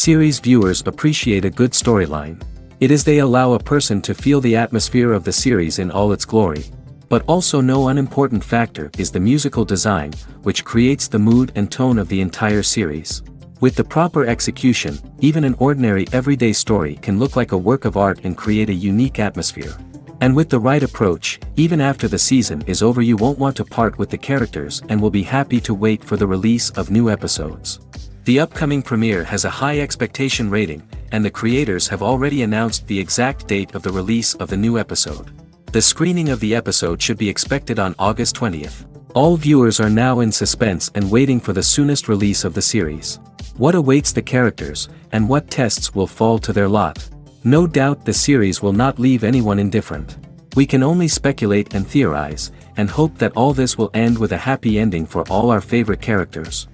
Series viewers appreciate a good storyline. It is they allow a person to feel the atmosphere of the series in all its glory. But also no unimportant factor is the musical design, which creates the mood and tone of the entire series. With the proper execution, even an ordinary everyday story can look like a work of art and create a unique atmosphere. And with the right approach, even after the season is over you won't want to part with the characters and will be happy to wait for the release of new episodes. The upcoming premiere has a high expectation rating, and the creators have already announced the exact date of the release of the new episode. The screening of the episode should be expected on August 20th. All viewers are now in suspense and waiting for the soonest release of the series. What awaits the characters, and what tests will fall to their lot? No doubt the series will not leave anyone indifferent. We can only speculate and theorize, and hope that all this will end with a happy ending for all our favorite characters.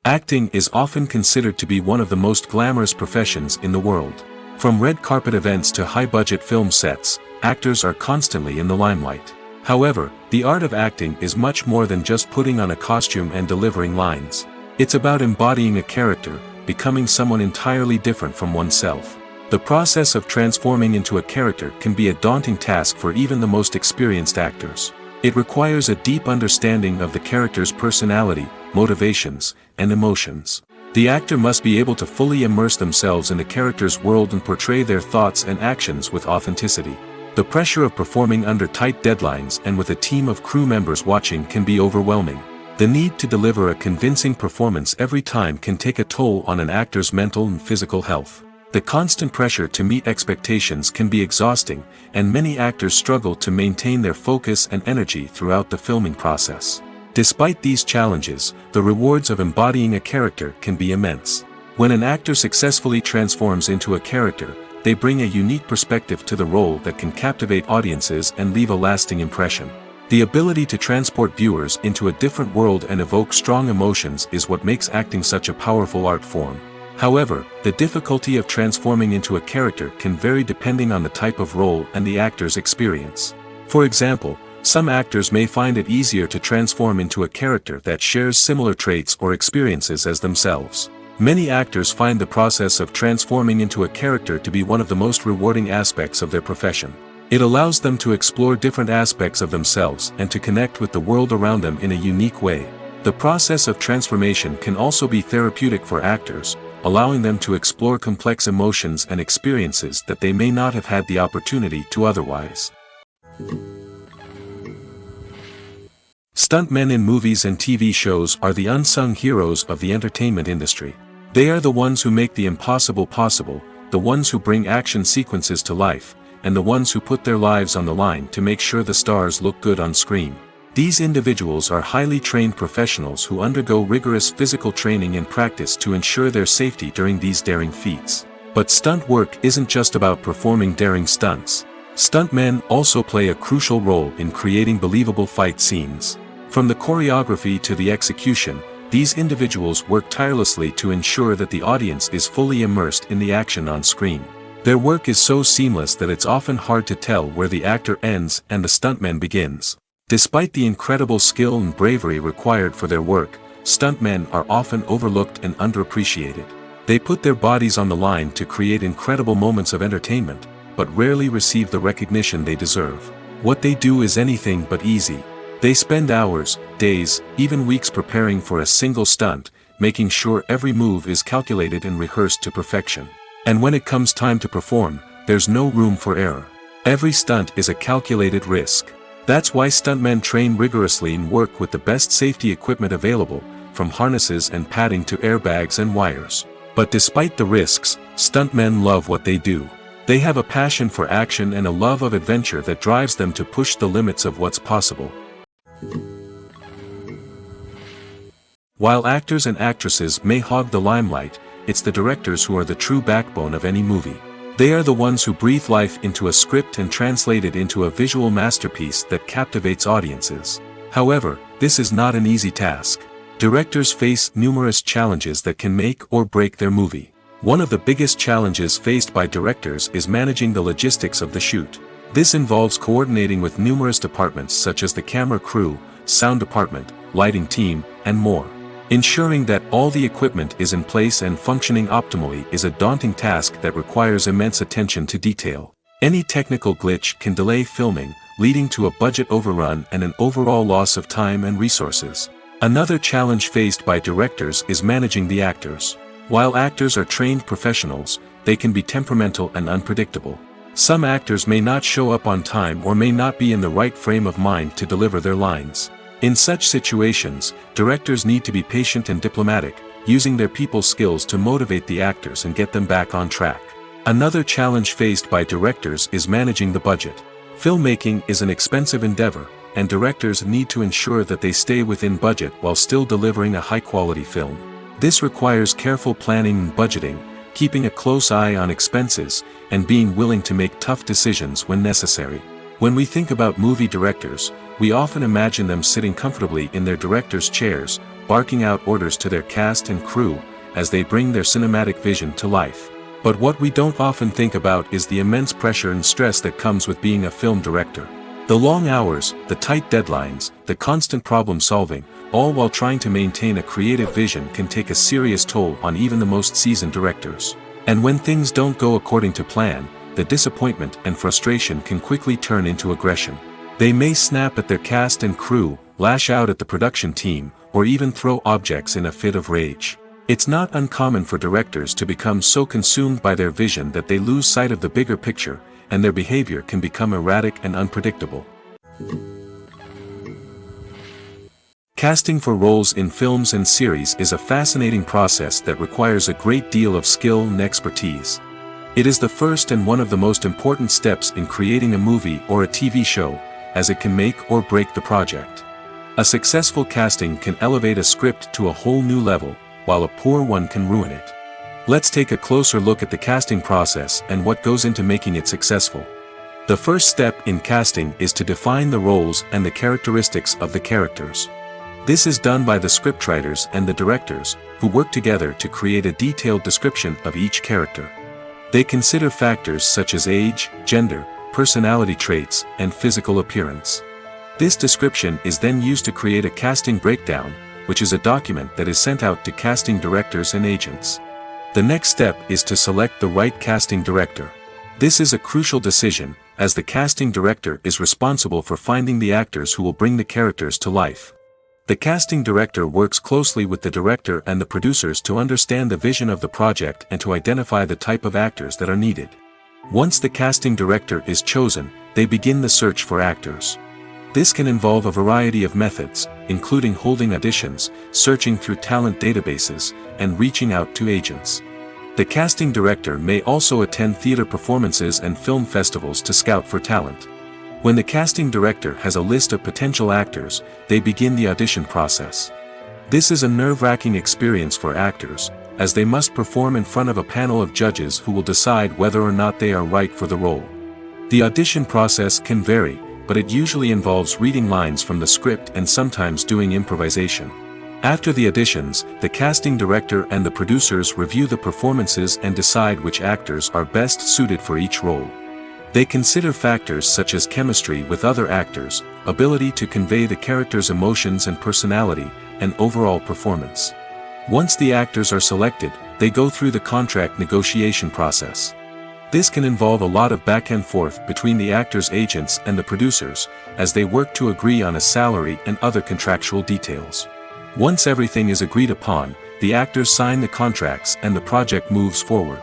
Acting is often considered to be one of the most glamorous professions in the world. From red carpet events to high-budget film sets, actors are constantly in the limelight. However, the art of acting is much more than just putting on a costume and delivering lines. It's about embodying a character, becoming someone entirely different from oneself. The process of transforming into a character can be a daunting task for even the most experienced actors. It requires a deep understanding of the character's personality, motivations, and emotions. The actor must be able to fully immerse themselves in the character's world and portray their thoughts and actions with authenticity. The pressure of performing under tight deadlines and with a team of crew members watching can be overwhelming. The need to deliver a convincing performance every time can take a toll on an actor's mental and physical health. The constant pressure to meet expectations can be exhausting, and many actors struggle to maintain their focus and energy throughout the filming process. Despite these challenges, the rewards of embodying a character can be immense. When an actor successfully transforms into a character, they bring a unique perspective to the role that can captivate audiences and leave a lasting impression. The ability to transport viewers into a different world and evoke strong emotions is what makes acting such a powerful art form. However, the difficulty of transforming into a character can vary depending on the type of role and the actor's experience. For example, some actors may find it easier to transform into a character that shares similar traits or experiences as themselves. Many actors find the process of transforming into a character to be one of the most rewarding aspects of their profession. It allows them to explore different aspects of themselves and to connect with the world around them in a unique way. The process of transformation can also be therapeutic for actors, allowing them to explore complex emotions and experiences that they may not have had the opportunity to otherwise. Stuntmen in movies and TV shows are the unsung heroes of the entertainment industry. They are the ones who make the impossible possible, the ones who bring action sequences to life, and the ones who put their lives on the line to make sure the stars look good on screen. These individuals are highly trained professionals who undergo rigorous physical training and practice to ensure their safety during these daring feats. But stunt work isn't just about performing daring stunts. Stuntmen also play a crucial role in creating believable fight scenes. From the choreography to the execution, these individuals work tirelessly to ensure that the audience is fully immersed in the action on screen. Their work is so seamless that it's often hard to tell where the actor ends and the stuntman begins. Despite the incredible skill and bravery required for their work, stuntmen are often overlooked and underappreciated. They put their bodies on the line to create incredible moments of entertainment, but rarely receive the recognition they deserve. What they do is anything but easy. They spend hours, days, even weeks preparing for a single stunt, making sure every move is calculated and rehearsed to perfection. And when it comes time to perform, there's no room for error. Every stunt is a calculated risk. That's why stuntmen train rigorously and work with the best safety equipment available, from harnesses and padding to airbags and wires. But despite the risks, stuntmen love what they do. They have a passion for action and a love of adventure that drives them to push the limits of what's possible. While actors and actresses may hog the limelight, it's the directors who are the true backbone of any movie. They are the ones who breathe life into a script and translate it into a visual masterpiece that captivates audiences. However, this is not an easy task. Directors face numerous challenges that can make or break their movie. One of the biggest challenges faced by directors is managing the logistics of the shoot. This involves coordinating with numerous departments such as the camera crew, sound department, lighting team, and more. Ensuring that all the equipment is in place and functioning optimally is a daunting task that requires immense attention to detail. Any technical glitch can delay filming, leading to a budget overrun and an overall loss of time and resources. Another challenge faced by directors is managing the actors. While actors are trained professionals, they can be temperamental and unpredictable. Some actors may not show up on time or may not be in the right frame of mind to deliver their lines. In such situations, directors need to be patient and diplomatic, using their people skills to motivate the actors and get them back on track. Another challenge faced by directors is managing the budget. Filmmaking is an expensive endeavor, and directors need to ensure that they stay within budget while still delivering a high-quality film. This requires careful planning and budgeting, keeping a close eye on expenses, and being willing to make tough decisions when necessary. When we think about movie directors, we often imagine them sitting comfortably in their director's chairs, barking out orders to their cast and crew, as they bring their cinematic vision to life. But what we don't often think about is the immense pressure and stress that comes with being a film director. The long hours, the tight deadlines, the constant problem solving, all while trying to maintain a creative vision can take a serious toll on even the most seasoned directors. And when things don't go according to plan, the disappointment and frustration can quickly turn into aggression. They may snap at their cast and crew, lash out at the production team, or even throw objects in a fit of rage. It's not uncommon for directors to become so consumed by their vision that they lose sight of the bigger picture, and their behavior can become erratic and unpredictable. Casting for roles in films and series is a fascinating process that requires a great deal of skill and expertise. It is the first and one of the most important steps in creating a movie or a TV show, as it can make or break the project. A successful casting can elevate a script to a whole new level, while a poor one can ruin it. Let's take a closer look at the casting process and what goes into making it successful. The first step in casting is to define the roles and the characteristics of the characters. This is done by the scriptwriters and the directors, who work together to create a detailed description of each character. They consider factors such as age, gender, personality traits, and physical appearance. This description is then used to create a casting breakdown, which is a document that is sent out to casting directors and agents. The next step is to select the right casting director. This is a crucial decision, as the casting director is responsible for finding the actors who will bring the characters to life. The casting director works closely with the director and the producers to understand the vision of the project and to identify the type of actors that are needed. Once the casting director is chosen, they begin the search for actors. This can involve a variety of methods, including holding auditions, searching through talent databases, and reaching out to agents. The casting director may also attend theater performances and film festivals to scout for talent. When the casting director has a list of potential actors, they begin the audition process. This is a nerve-wracking experience for actors, as they must perform in front of a panel of judges who will decide whether or not they are right for the role. The audition process can vary, but it usually involves reading lines from the script and sometimes doing improvisation. After the auditions, the casting director and the producers review the performances and decide which actors are best suited for each role. They consider factors such as chemistry with other actors, ability to convey the character's emotions and personality, and overall performance. Once the actors are selected, they go through the contract negotiation process. This can involve a lot of back and forth between the actors' agents and the producers, as they work to agree on a salary and other contractual details. Once everything is agreed upon, the actors sign the contracts and the project moves forward.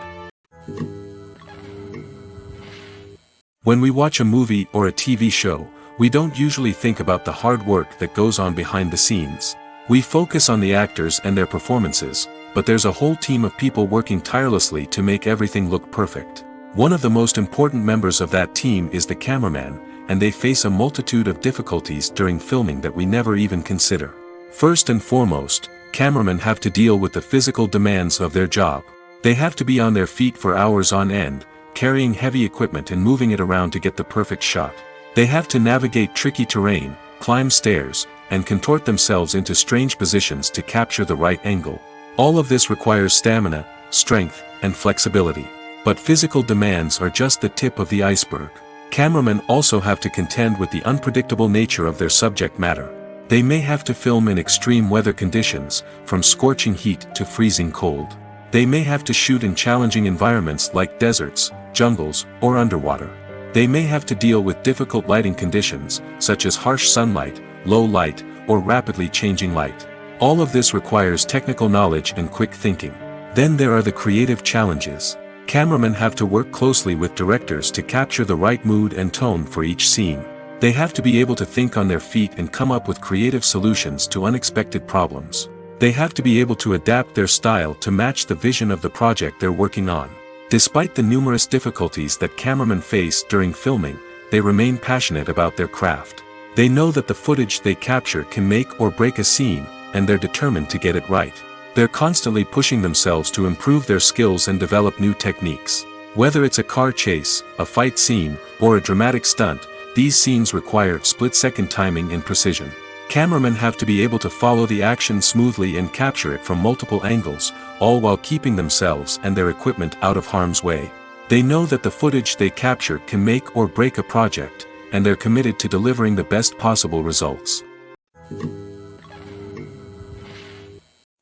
When we watch a movie or a TV show, we don't usually think about the hard work that goes on behind the scenes. We focus on the actors and their performances, but there's a whole team of people working tirelessly to make everything look perfect. One of the most important members of that team is the cameraman, and they face a multitude of difficulties during filming that we never even consider. First and foremost, cameramen have to deal with the physical demands of their job. They have to be on their feet for hours on end, carrying heavy equipment and moving it around to get the perfect shot. They have to navigate tricky terrain, climb stairs, and contort themselves into strange positions to capture the right angle. All of this requires stamina, strength, and flexibility. But physical demands are just the tip of the iceberg. Cameramen also have to contend with the unpredictable nature of their subject matter. They may have to film in extreme weather conditions, from scorching heat to freezing cold. They may have to shoot in challenging environments like deserts, jungles, or underwater. They may have to deal with difficult lighting conditions, such as harsh sunlight, low light, or rapidly changing light. All of this requires technical knowledge and quick thinking. Then there are the creative challenges. Cameramen have to work closely with directors to capture the right mood and tone for each scene. They have to be able to think on their feet and come up with creative solutions to unexpected problems. They have to be able to adapt their style to match the vision of the project they're working on. Despite the numerous difficulties that cameramen face during filming, they remain passionate about their craft. They know that the footage they capture can make or break a scene, and they're determined to get it right. They're constantly pushing themselves to improve their skills and develop new techniques. Whether it's a car chase, a fight scene, or a dramatic stunt, these scenes require split-second timing and precision. Cameramen have to be able to follow the action smoothly and capture it from multiple angles, all while keeping themselves and their equipment out of harm's way. They know that the footage they capture can make or break a project, and they're committed to delivering the best possible results.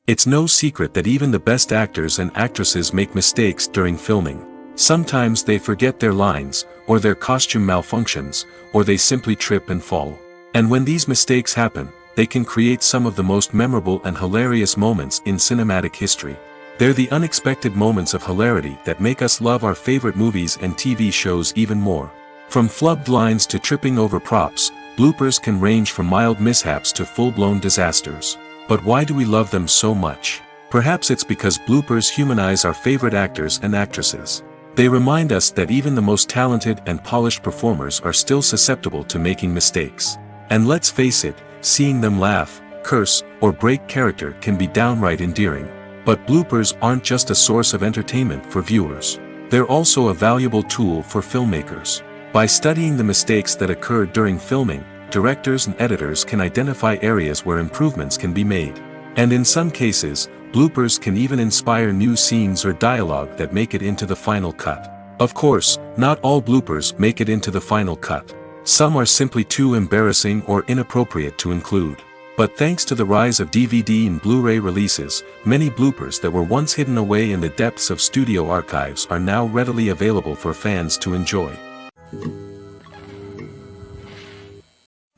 It's no secret that even the best actors and actresses make mistakes during filming. Sometimes they forget their lines, or their costume malfunctions, or they simply trip and fall. And when these mistakes happen, they can create some of the most memorable and hilarious moments in cinematic history. They're the unexpected moments of hilarity that make us love our favorite movies and TV shows even more. From flubbed lines to tripping over props, bloopers can range from mild mishaps to full-blown disasters. But why do we love them so much? Perhaps it's because bloopers humanize our favorite actors and actresses. They remind us that even the most talented and polished performers are still susceptible to making mistakes. And let's face it, seeing them laugh, curse, or break character can be downright endearing. But bloopers aren't just a source of entertainment for viewers. They're also a valuable tool for filmmakers. By studying the mistakes that occurred during filming, directors and editors can identify areas where improvements can be made. And in some cases, bloopers can even inspire new scenes or dialogue that make it into the final cut. Of course, not all bloopers make it into the final cut. Some are simply too embarrassing or inappropriate to include. But thanks to the rise of DVD and Blu-ray releases, many bloopers that were once hidden away in the depths of studio archives are now readily available for fans to enjoy.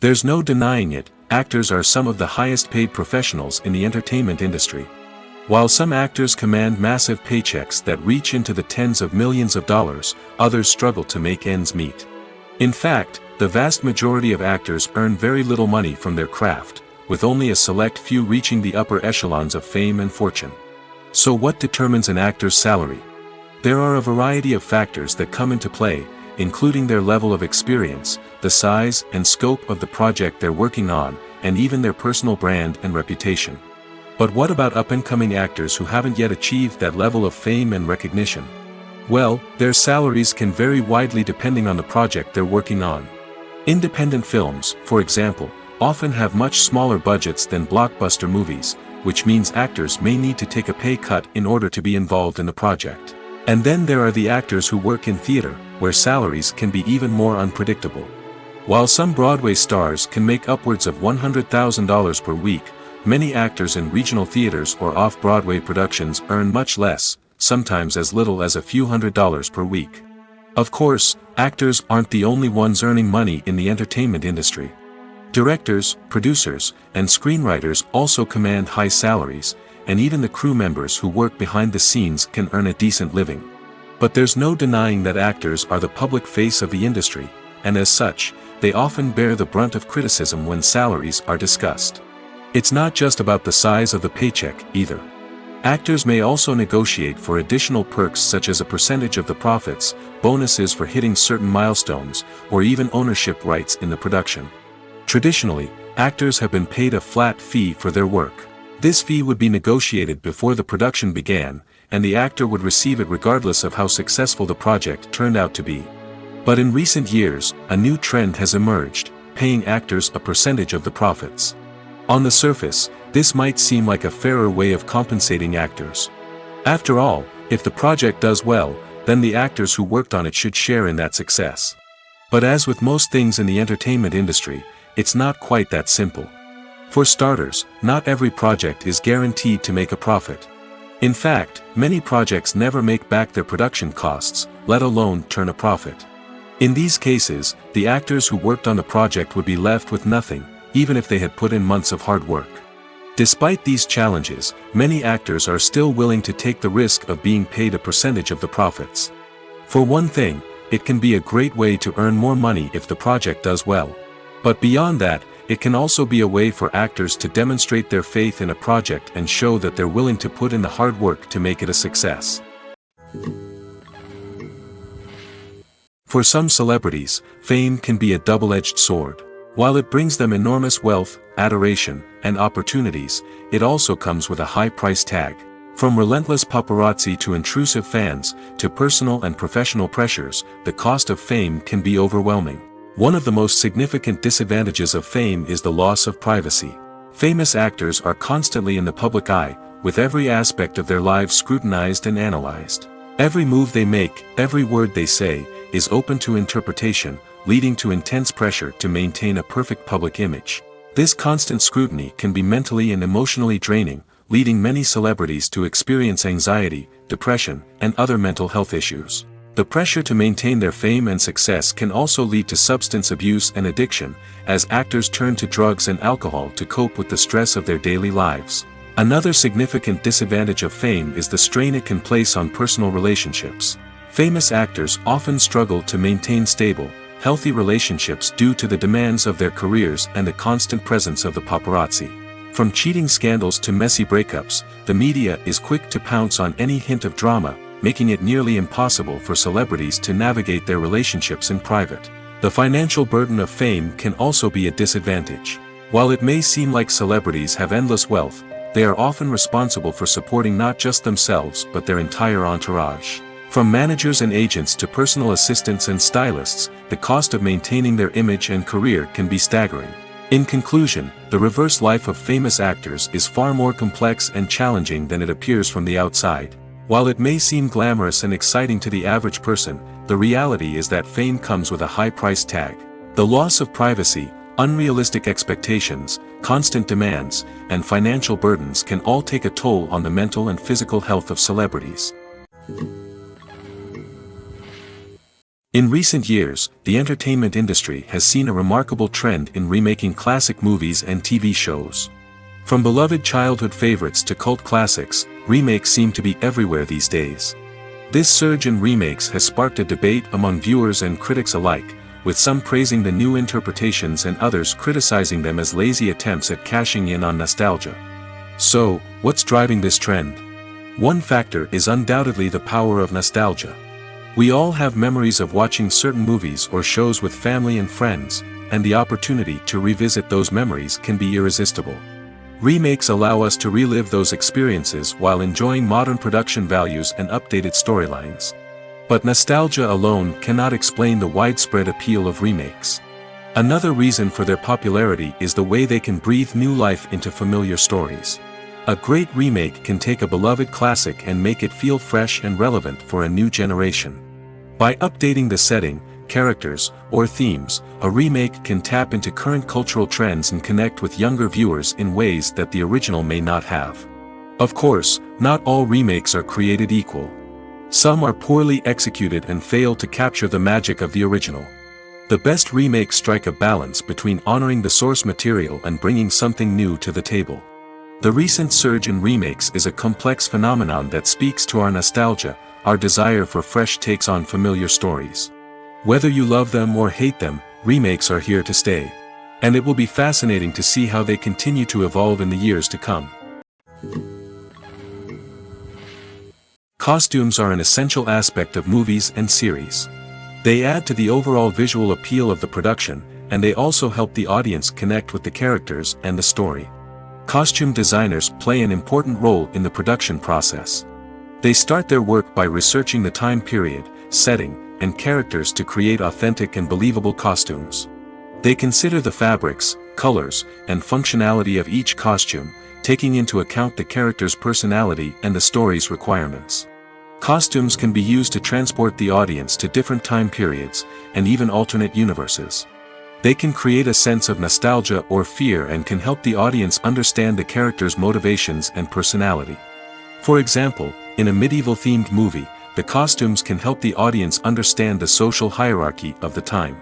There's no denying it, actors are some of the highest paid professionals in the entertainment industry. While some actors command massive paychecks that reach into the tens of millions of dollars, others struggle to make ends meet. In fact, the vast majority of actors earn very little money from their craft, with only a select few reaching the upper echelons of fame and fortune. So what determines an actor's salary? There are a variety of factors that come into play, including their level of experience, the size and scope of the project they're working on, and even their personal brand and reputation. But what about up-and-coming actors who haven't yet achieved that level of fame and recognition? Well, their salaries can vary widely depending on the project they're working on. Independent films, for example, often have much smaller budgets than blockbuster movies, which means actors may need to take a pay cut in order to be involved in the project. And then there are the actors who work in theater, where salaries can be even more unpredictable. While some Broadway stars can make upwards of $100,000 per week, many actors in regional theaters or off-Broadway productions earn much less, sometimes as little as a few $100s per week. Of course, actors aren't the only ones earning money in the entertainment industry. Directors, producers, and screenwriters also command high salaries, and even the crew members who work behind the scenes can earn a decent living. But there's no denying that actors are the public face of the industry, and as such, they often bear the brunt of criticism when salaries are discussed. It's not just about the size of the paycheck, either. Actors may also negotiate for additional perks such as a percentage of the profits, bonuses for hitting certain milestones, or even ownership rights in the production. Traditionally, actors have been paid a flat fee for their work. This fee would be negotiated before the production began, and the actor would receive it regardless of how successful the project turned out to be. But in recent years, a new trend has emerged, paying actors a percentage of the profits. On the surface, this might seem like a fairer way of compensating actors. After all, if the project does well, then the actors who worked on it should share in that success. But as with most things in the entertainment industry, it's not quite that simple. For starters, not every project is guaranteed to make a profit. In fact, many projects never make back their production costs, let alone turn a profit. In these cases, the actors who worked on the project would be left with nothing, even if they had put in months of hard work. Despite these challenges, many actors are still willing to take the risk of being paid a percentage of the profits. For one thing, it can be a great way to earn more money if the project does well. But beyond that, it can also be a way for actors to demonstrate their faith in a project and show that they're willing to put in the hard work to make it a success. For some celebrities, fame can be a double-edged sword. While it brings them enormous wealth, adoration, and opportunities, it also comes with a high price tag. From relentless paparazzi to intrusive fans, to personal and professional pressures, the cost of fame can be overwhelming. One of the most significant disadvantages of fame is the loss of privacy. Famous actors are constantly in the public eye, with every aspect of their lives scrutinized and analyzed. Every move they make, every word they say, is open to interpretation, leading to intense pressure to maintain a perfect public image. This constant scrutiny can be mentally and emotionally draining, leading many celebrities to experience anxiety, depression, and other mental health issues. The pressure to maintain their fame and success can also lead to substance abuse and addiction, as actors turn to drugs and alcohol to cope with the stress of their daily lives. Another significant disadvantage of fame is the strain it can place on personal relationships. Famous actors often struggle to maintain stable, healthy relationships due to the demands of their careers and the constant presence of the paparazzi. From cheating scandals to messy breakups, the media is quick to pounce on any hint of drama, making it nearly impossible for celebrities to navigate their relationships in private. The financial burden of fame can also be a disadvantage. While it may seem like celebrities have endless wealth, they are often responsible for supporting not just themselves but their entire entourage. From managers and agents to personal assistants and stylists, the cost of maintaining their image and career can be staggering. In conclusion, the reverse life of famous actors is far more complex and challenging than it appears from the outside. While it may seem glamorous and exciting to the average person, the reality is that fame comes with a high price tag. The loss of privacy, unrealistic expectations, constant demands, and financial burdens can all take a toll on the mental and physical health of celebrities. In recent years, the entertainment industry has seen a remarkable trend in remaking classic movies and TV shows. From beloved childhood favorites to cult classics, remakes seem to be everywhere these days. This surge in remakes has sparked a debate among viewers and critics alike, with some praising the new interpretations and others criticizing them as lazy attempts at cashing in on nostalgia. So, what's driving this trend? One factor is undoubtedly the power of nostalgia. We all have memories of watching certain movies or shows with family and friends, and the opportunity to revisit those memories can be irresistible. Remakes allow us to relive those experiences while enjoying modern production values and updated storylines. But nostalgia alone cannot explain the widespread appeal of remakes. Another reason for their popularity is the way they can breathe new life into familiar stories. A great remake can take a beloved classic and make it feel fresh and relevant for a new generation. By updating the setting, characters, or themes, a remake can tap into current cultural trends and connect with younger viewers in ways that the original may not have. Of course, not all remakes are created equal. Some are poorly executed and fail to capture the magic of the original. The best remakes strike a balance between honoring the source material and bringing something new to the table. The recent surge in remakes is a complex phenomenon that speaks to our nostalgia, our desire for fresh takes on familiar stories. Whether you love them or hate them, remakes are here to stay. And it will be fascinating to see how they continue to evolve in the years to come. Costumes are an essential aspect of movies and series. They add to the overall visual appeal of the production, and they also help the audience connect with the characters and the story. Costume designers play an important role in the production process. They start their work by researching the time period, setting, and characters to create authentic and believable costumes. They consider the fabrics, colors, and functionality of each costume, taking into account the character's personality and the story's requirements. Costumes can be used to transport the audience to different time periods, and even alternate universes. They can create a sense of nostalgia or fear and can help the audience understand the character's motivations and personality. For example, in a medieval-themed movie, the costumes can help the audience understand the social hierarchy of the time.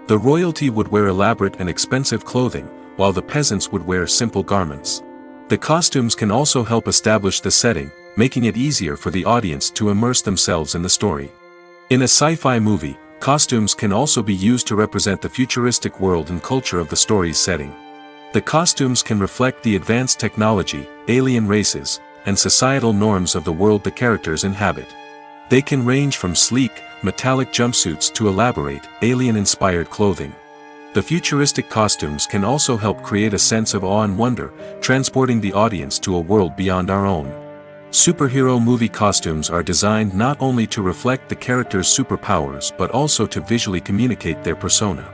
The royalty would wear elaborate and expensive clothing, while the peasants would wear simple garments. The costumes can also help establish the setting, making it easier for the audience to immerse themselves in the story. In a sci-fi movie, costumes can also be used to represent the futuristic world and culture of the story's setting. The costumes can reflect the advanced technology, alien races, and societal norms of the world the characters inhabit. They can range from sleek, metallic jumpsuits to elaborate, alien-inspired clothing. The futuristic costumes can also help create a sense of awe and wonder, transporting the audience to a world beyond our own. Superhero movie costumes are designed not only to reflect the character's superpowers but also to visually communicate their persona.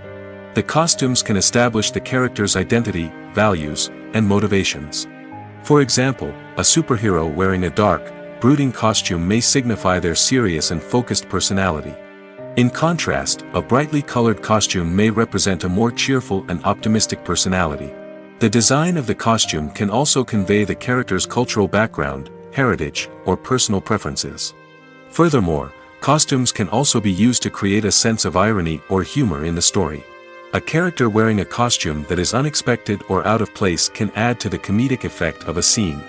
The costumes can establish the character's identity, values, and motivations. For example, a superhero wearing a dark, brooding costume may signify their serious and focused personality. In contrast, a brightly colored costume may represent a more cheerful and optimistic personality. The design of the costume can also convey the character's cultural background, heritage, or personal preferences. Furthermore, costumes can also be used to create a sense of irony or humor in the story. A character wearing a costume that is unexpected or out of place can add to the comedic effect of a scene.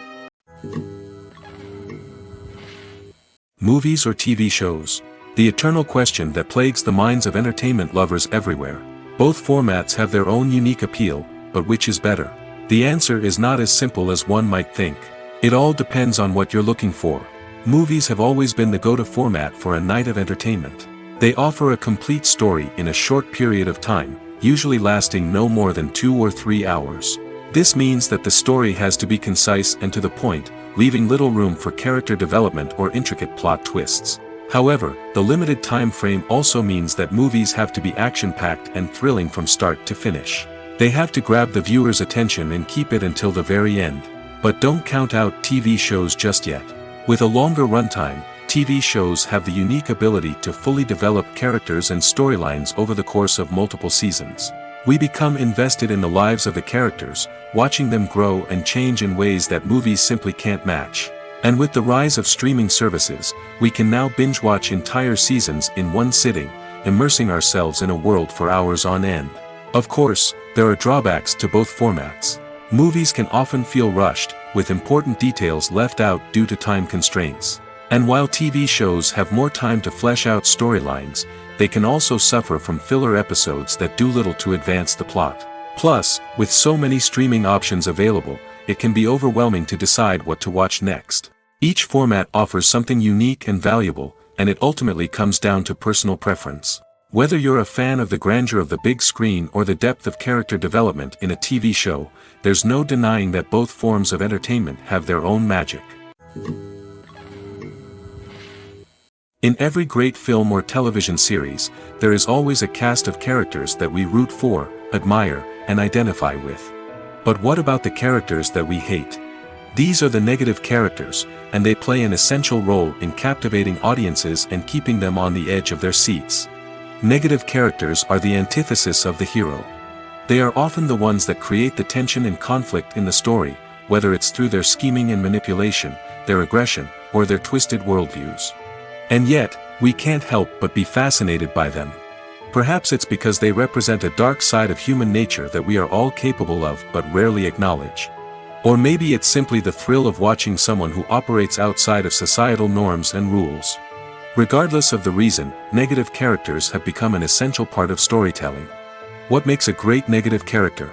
Movies or TV shows? The eternal question that plagues the minds of entertainment lovers everywhere. Both formats have their own unique appeal, but which is better? The answer is not as simple as one might think. It all depends on what you're looking for. Movies have always been the go-to format for a night of entertainment. They offer a complete story in a short period of time, usually lasting no more than 2 or 3 hours. This means that the story has to be concise and to the point, leaving little room for character development or intricate plot twists. However, the limited time frame also means that movies have to be action-packed and thrilling from start to finish. They have to grab the viewer's attention and keep it until the very end. But don't count out TV shows just yet. With a longer runtime, TV shows have the unique ability to fully develop characters and storylines over the course of multiple seasons. We become invested in the lives of the characters, watching them grow and change in ways that movies simply can't match. And with the rise of streaming services, we can now binge-watch entire seasons in one sitting, immersing ourselves in a world for hours on end. Of course, there are drawbacks to both formats. Movies can often feel rushed, with important details left out due to time constraints. And while TV shows have more time to flesh out storylines, they can also suffer from filler episodes that do little to advance the plot. Plus, with so many streaming options available, it can be overwhelming to decide what to watch next. Each format offers something unique and valuable, and it ultimately comes down to personal preference. Whether you're a fan of the grandeur of the big screen or the depth of character development in a TV show, there's no denying that both forms of entertainment have their own magic. In every great film or television series, there is always a cast of characters that we root for, admire, and identify with. But what about the characters that we hate? These are the negative characters, and they play an essential role in captivating audiences and keeping them on the edge of their seats. Negative characters are the antithesis of the hero. They are often the ones that create the tension and conflict in the story, whether it's through their scheming and manipulation, their aggression, or their twisted worldviews. And yet, we can't help but be fascinated by them. Perhaps it's because they represent a dark side of human nature that we are all capable of but rarely acknowledge. Or maybe it's simply the thrill of watching someone who operates outside of societal norms and rules. Regardless of the reason, negative characters have become an essential part of storytelling. What makes a great negative character?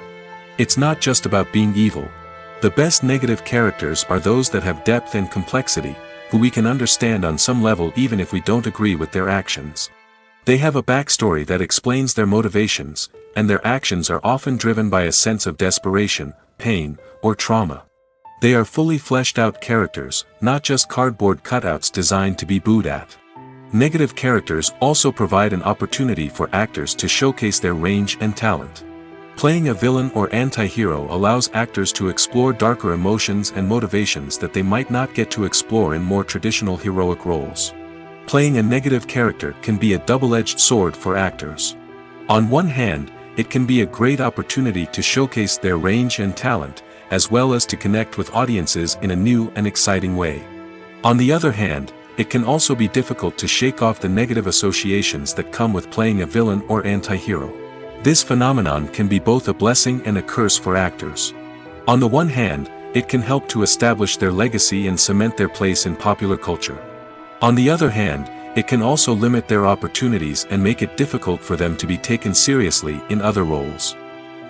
It's not just about being evil. The best negative characters are those that have depth and complexity, who we can understand on some level even if we don't agree with their actions. They have a backstory that explains their motivations, and their actions are often driven by a sense of desperation, pain, or trauma. They are fully fleshed out characters, not just cardboard cutouts designed to be booed at. Negative characters also provide an opportunity for actors to showcase their range and talent. Playing a villain or anti-hero allows actors to explore darker emotions and motivations that they might not get to explore in more traditional heroic roles. Playing a negative character can be a double-edged sword for actors. On one hand, it can be a great opportunity to showcase their range and talent, as well as to connect with audiences in a new and exciting way. On the other hand, it can also be difficult to shake off the negative associations that come with playing a villain or anti-hero. This phenomenon can be both a blessing and a curse for actors. On the one hand, it can help to establish their legacy and cement their place in popular culture. On the other hand, it can also limit their opportunities and make it difficult for them to be taken seriously in other roles.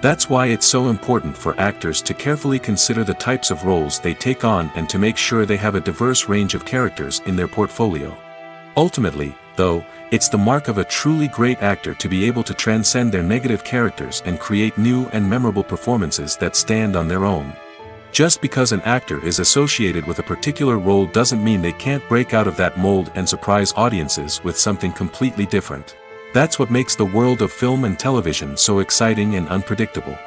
That's why it's so important for actors to carefully consider the types of roles they take on and to make sure they have a diverse range of characters in their portfolio. Ultimately, though, it's the mark of a truly great actor to be able to transcend their negative characters and create new and memorable performances that stand on their own. Just because an actor is associated with a particular role doesn't mean they can't break out of that mold and surprise audiences with something completely different. That's what makes the world of film and television so exciting and unpredictable.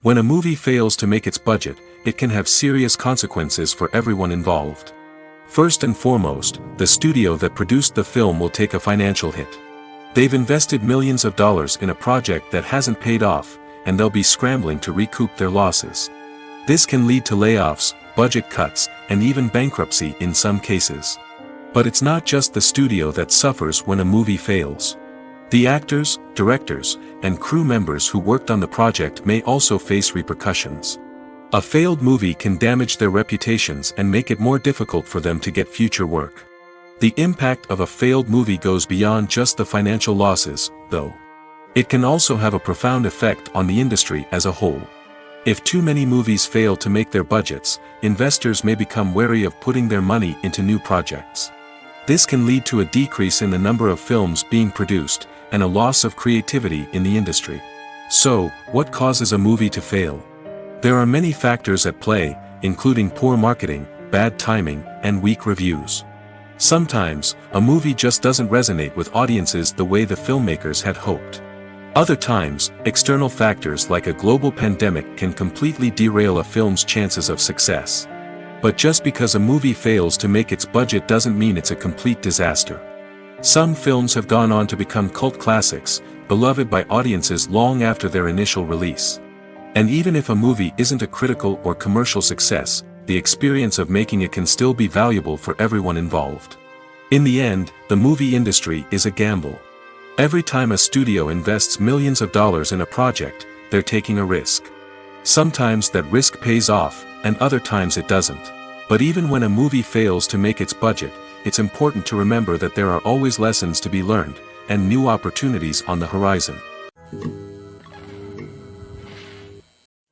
When a movie fails to make its budget, it can have serious consequences for everyone involved. First and foremost, the studio that produced the film will take a financial hit. They've invested millions of dollars in a project that hasn't paid off, and they'll be scrambling to recoup their losses. This can lead to layoffs, budget cuts, and even bankruptcy in some cases. But it's not just the studio that suffers when a movie fails. The actors, directors, and crew members who worked on the project may also face repercussions. A failed movie can damage their reputations and make it more difficult for them to get future work. The impact of a failed movie goes beyond just the financial losses, though. It can also have a profound effect on the industry as a whole. If too many movies fail to make their budgets, investors may become wary of putting their money into new projects. This can lead to a decrease in the number of films being produced, and a loss of creativity in the industry. So, what causes a movie to fail? There are many factors at play, including poor marketing, bad timing, and weak reviews. Sometimes, a movie just doesn't resonate with audiences the way the filmmakers had hoped. Other times, external factors like a global pandemic can completely derail a film's chances of success. But just because a movie fails to make its budget doesn't mean it's a complete disaster. Some films have gone on to become cult classics, beloved by audiences long after their initial release. And even if a movie isn't a critical or commercial success, the experience of making it can still be valuable for everyone involved. In the end, the movie industry is a gamble. Every time a studio invests millions of dollars in a project, they're taking a risk. Sometimes that risk pays off, and other times it doesn't. But even when a movie fails to make its budget, it's important to remember that there are always lessons to be learned, and new opportunities on the horizon.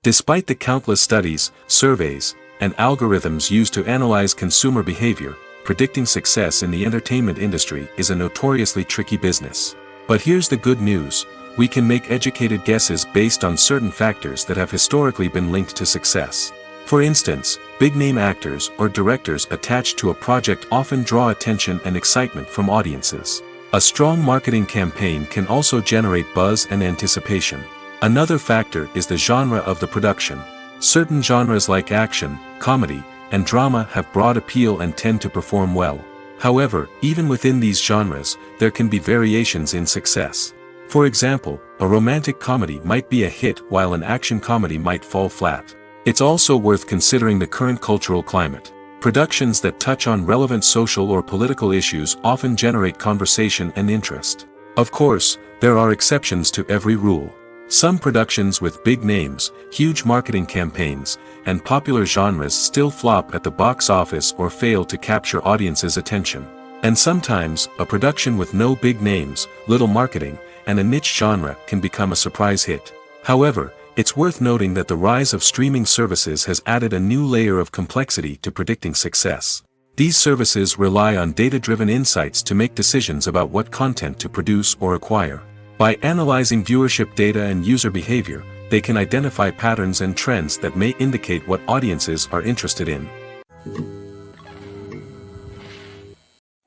Despite the countless studies, surveys, and algorithms used to analyze consumer behavior, predicting success in the entertainment industry is a notoriously tricky business. But here's the good news: we can make educated guesses based on certain factors that have historically been linked to success. For instance, big-name actors or directors attached to a project often draw attention and excitement from audiences. A strong marketing campaign can also generate buzz and anticipation. Another factor is the genre of the production. Certain genres like action, comedy, and drama have broad appeal and tend to perform well. However, even within these genres, there can be variations in success. For example, a romantic comedy might be a hit while an action comedy might fall flat. It's also worth considering the current cultural climate. Productions that touch on relevant social or political issues often generate conversation and interest. Of course, there are exceptions to every rule. Some productions with big names, huge marketing campaigns, and popular genres still flop at the box office or fail to capture audiences' attention. And sometimes, a production with no big names, little marketing, and a niche genre can become a surprise hit. However, it's worth noting that the rise of streaming services has added a new layer of complexity to predicting success. These services rely on data-driven insights to make decisions about what content to produce or acquire. By analyzing viewership data and user behavior, they can identify patterns and trends that may indicate what audiences are interested in.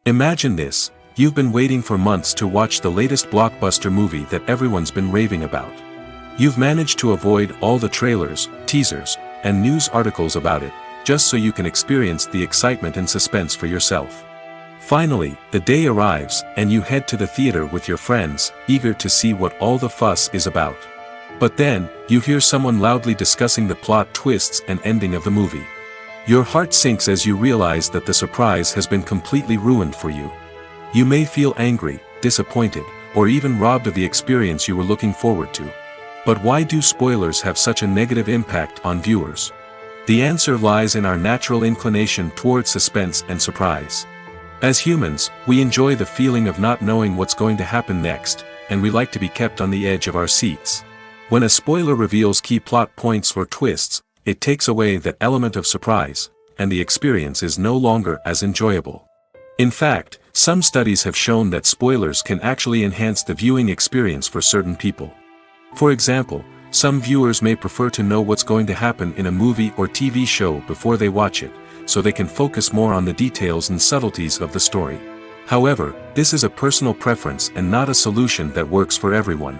Imagine this: you've been waiting for months to watch the latest blockbuster movie that everyone's been raving about. You've managed to avoid all the trailers, teasers, and news articles about it, just so you can experience the excitement and suspense for yourself. Finally, the day arrives, and you head to the theater with your friends, eager to see what all the fuss is about. But then, you hear someone loudly discussing the plot twists and ending of the movie. Your heart sinks as you realize that the surprise has been completely ruined for you. You may feel angry, disappointed, or even robbed of the experience you were looking forward to. But why do spoilers have such a negative impact on viewers? The answer lies in our natural inclination toward suspense and surprise. As humans, we enjoy the feeling of not knowing what's going to happen next, and we like to be kept on the edge of our seats. When a spoiler reveals key plot points or twists, it takes away that element of surprise, and the experience is no longer as enjoyable. In fact, some studies have shown that spoilers can actually enhance the viewing experience for certain people. For example, some viewers may prefer to know what's going to happen in a movie or TV show before they watch it, so they can focus more on the details and subtleties of the story. However, this is a personal preference and not a solution that works for everyone.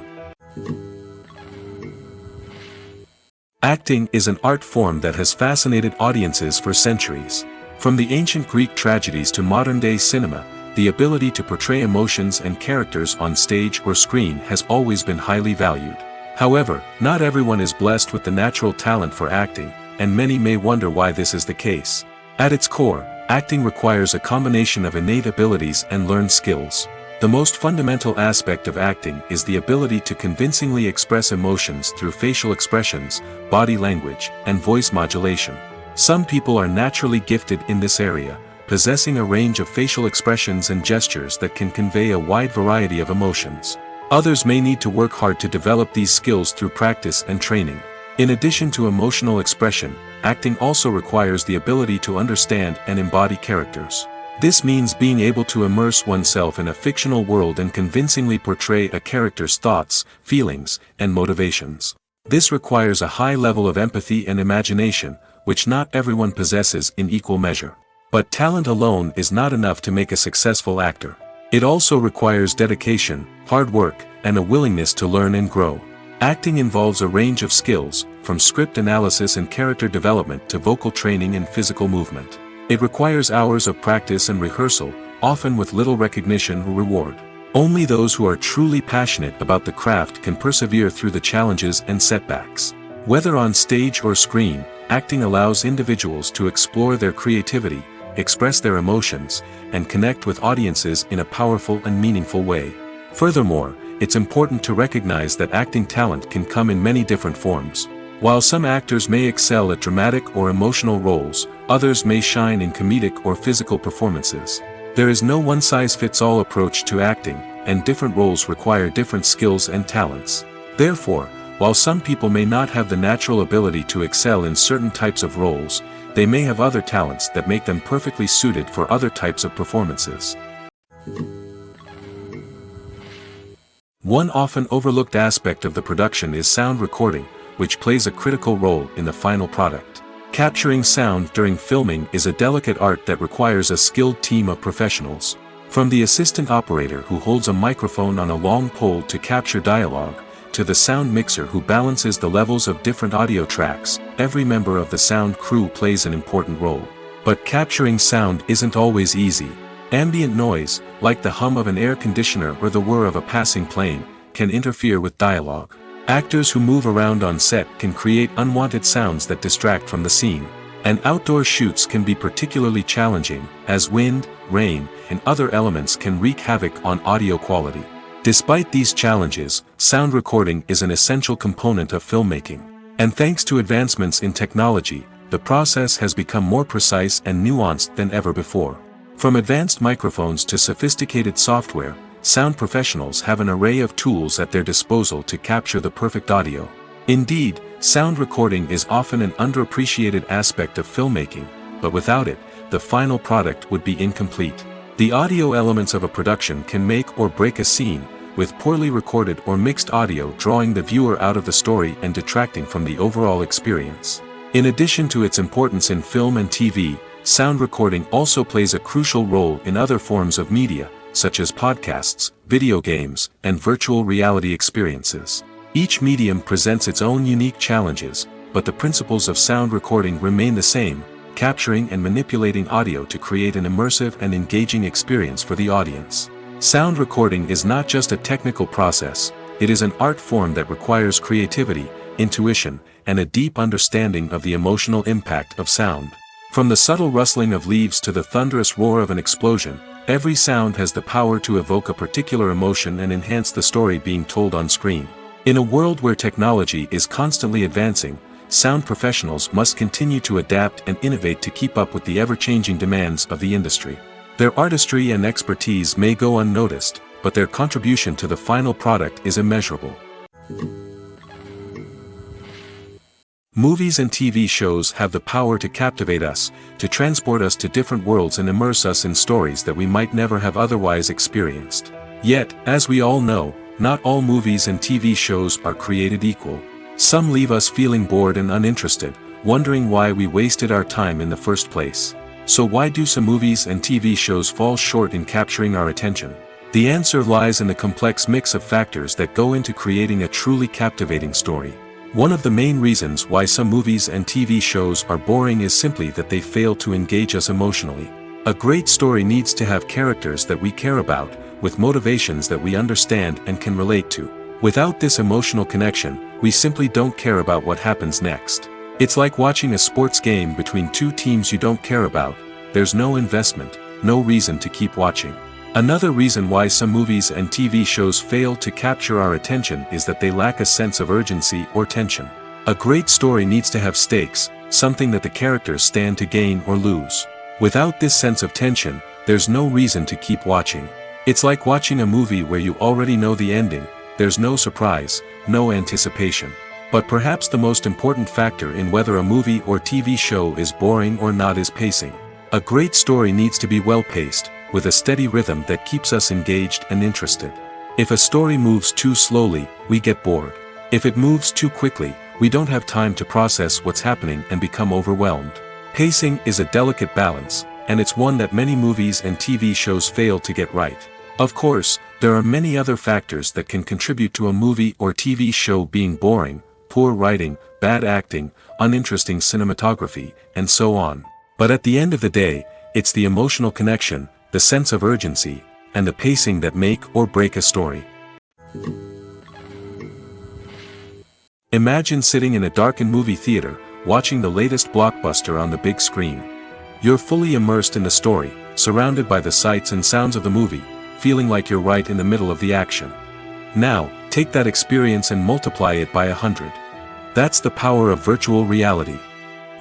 Acting is an art form that has fascinated audiences for centuries. From the ancient Greek tragedies to modern-day cinema, the ability to portray emotions and characters on stage or screen has always been highly valued. However, not everyone is blessed with the natural talent for acting, and many may wonder why this is the case. At its core, acting requires a combination of innate abilities and learned skills. The most fundamental aspect of acting is the ability to convincingly express emotions through facial expressions, body language, and voice modulation. Some people are naturally gifted in this area, possessing a range of facial expressions and gestures that can convey a wide variety of emotions. Others may need to work hard to develop these skills through practice and training. In addition to emotional expression, acting also requires the ability to understand and embody characters. This means being able to immerse oneself in a fictional world and convincingly portray a character's thoughts, feelings, and motivations. This requires a high level of empathy and imagination, which not everyone possesses in equal measure. But talent alone is not enough to make a successful actor. It also requires dedication, hard work, and a willingness to learn and grow. Acting involves a range of skills, from script analysis and character development to vocal training and physical movement. It requires hours of practice and rehearsal, often with little recognition or reward. Only those who are truly passionate about the craft can persevere through the challenges and setbacks. Whether on stage or screen, acting allows individuals to explore their creativity, express their emotions, and connect with audiences in a powerful and meaningful way. Furthermore, it's important to recognize that acting talent can come in many different forms. While some actors may excel at dramatic or emotional roles, others may shine in comedic or physical performances. There is no one-size-fits-all approach to acting, and different roles require different skills and talents. Therefore, while some people may not have the natural ability to excel in certain types of roles, they may have other talents that make them perfectly suited for other types of performances. One often overlooked aspect of the production is sound recording, which plays a critical role in the final product. Capturing sound during filming is a delicate art that requires a skilled team of professionals. From the assistant operator who holds a microphone on a long pole to capture dialogue, to the sound mixer who balances the levels of different audio tracks, every member of the sound crew plays an important role. But capturing sound isn't always easy. Ambient noise, like the hum of an air conditioner or the whir of a passing plane, can interfere with dialogue. Actors who move around on set can create unwanted sounds that distract from the scene. And outdoor shoots can be particularly challenging, as wind, rain, and other elements can wreak havoc on audio quality. Despite these challenges, sound recording is an essential component of filmmaking. And thanks to advancements in technology, the process has become more precise and nuanced than ever before. From advanced microphones to sophisticated software, sound professionals have an array of tools at their disposal to capture the perfect audio. Indeed, sound recording is often an underappreciated aspect of filmmaking, but without it, the final product would be incomplete. The audio elements of a production can make or break a scene, with poorly recorded or mixed audio drawing the viewer out of the story and detracting from the overall experience. In addition to its importance in film and TV, sound recording also plays a crucial role in other forms of media, such as podcasts, video games, and virtual reality experiences. Each medium presents its own unique challenges, but the principles of sound recording remain the same: capturing and manipulating audio to create an immersive and engaging experience for the audience. Sound recording is not just a technical process, it is an art form that requires creativity, intuition, and a deep understanding of the emotional impact of sound. From the subtle rustling of leaves to the thunderous roar of an explosion, every sound has the power to evoke a particular emotion and enhance the story being told on screen. In a world where technology is constantly advancing, sound professionals must continue to adapt and innovate to keep up with the ever-changing demands of the industry. Their artistry and expertise may go unnoticed, but their contribution to the final product is immeasurable. Movies and TV shows have the power to captivate us, to transport us to different worlds and immerse us in stories that we might never have otherwise experienced. Yet, as we all know, not all movies and TV shows are created equal. Some leave us feeling bored and uninterested, wondering why we wasted our time in the first place. So why do some movies and TV shows fall short in capturing our attention? The answer lies in the complex mix of factors that go into creating a truly captivating story. One of the main reasons why some movies and TV shows are boring is simply that they fail to engage us emotionally. A great story needs to have characters that we care about, with motivations that we understand and can relate to. Without this emotional connection, we simply don't care about what happens next. It's like watching a sports game between two teams you don't care about. There's no investment, no reason to keep watching. Another reason why some movies and TV shows fail to capture our attention is that they lack a sense of urgency or tension. A great story needs to have stakes, something that the characters stand to gain or lose. Without this sense of tension, there's no reason to keep watching. It's like watching a movie where you already know the ending, there's no surprise, no anticipation. But perhaps the most important factor in whether a movie or TV show is boring or not is pacing. A great story needs to be well-paced, with a steady rhythm that keeps us engaged and interested. If a story moves too slowly, we get bored. If it moves too quickly, we don't have time to process what's happening and become overwhelmed. Pacing is a delicate balance, and it's one that many movies and TV shows fail to get right. Of course, there are many other factors that can contribute to a movie or TV show being boring: poor writing, bad acting, uninteresting cinematography, and so on. But at the end of the day, it's the emotional connection, the sense of urgency, and the pacing that make or break a story. Imagine sitting in a darkened movie theater, watching the latest blockbuster on the big screen. You're fully immersed in the story, surrounded by the sights and sounds of the movie, feeling like you're right in the middle of the action. Now, take that experience and multiply it by 100. That's the power of virtual reality.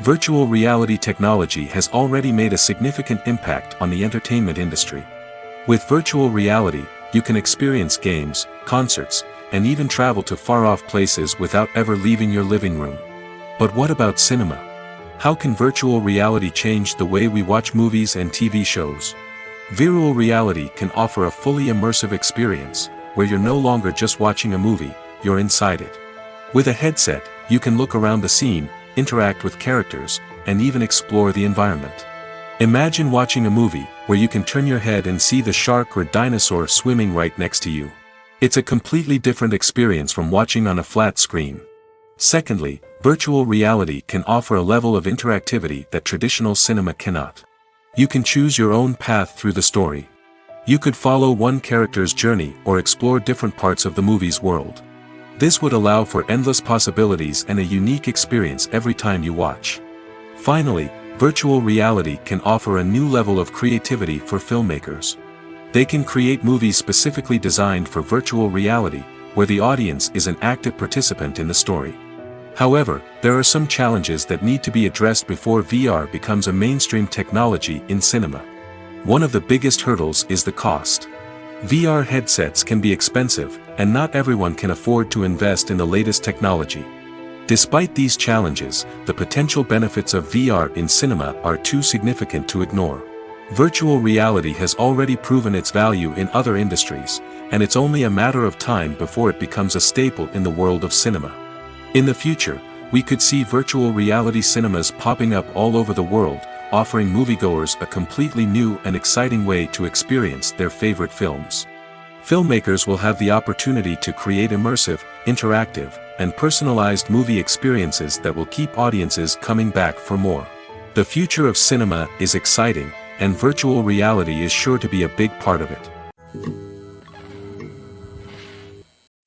Virtual reality technology has already made a significant impact on the entertainment industry. With virtual reality, you can experience games, concerts, and even travel to far-off places without ever leaving your living room. But what about cinema? How can virtual reality change the way we watch movies and TV shows? Virtual reality can offer a fully immersive experience, where you're no longer just watching a movie, you're inside it. With a headset, you can look around the scene, interact with characters, and even explore the environment. Imagine watching a movie where you can turn your head and see the shark or dinosaur swimming right next to you. It's a completely different experience from watching on a flat screen. Secondly, virtual reality can offer a level of interactivity that traditional cinema cannot. You can choose your own path through the story. You could follow one character's journey or explore different parts of the movie's world. This would allow for endless possibilities and a unique experience every time you watch. Finally, virtual reality can offer a new level of creativity for filmmakers. They can create movies specifically designed for virtual reality, where the audience is an active participant in the story. However, there are some challenges that need to be addressed before VR becomes a mainstream technology in cinema. One of the biggest hurdles is the cost. VR headsets can be expensive, and not everyone can afford to invest in the latest technology. Despite these challenges, the potential benefits of VR in cinema are too significant to ignore. Virtual reality has already proven its value in other industries, and it's only a matter of time before it becomes a staple in the world of cinema. In the future, we could see virtual reality cinemas popping up all over the world, offering moviegoers a completely new and exciting way to experience their favorite films. Filmmakers will have the opportunity to create immersive, interactive, and personalized movie experiences that will keep audiences coming back for more. The future of cinema is exciting, and virtual reality is sure to be a big part of it.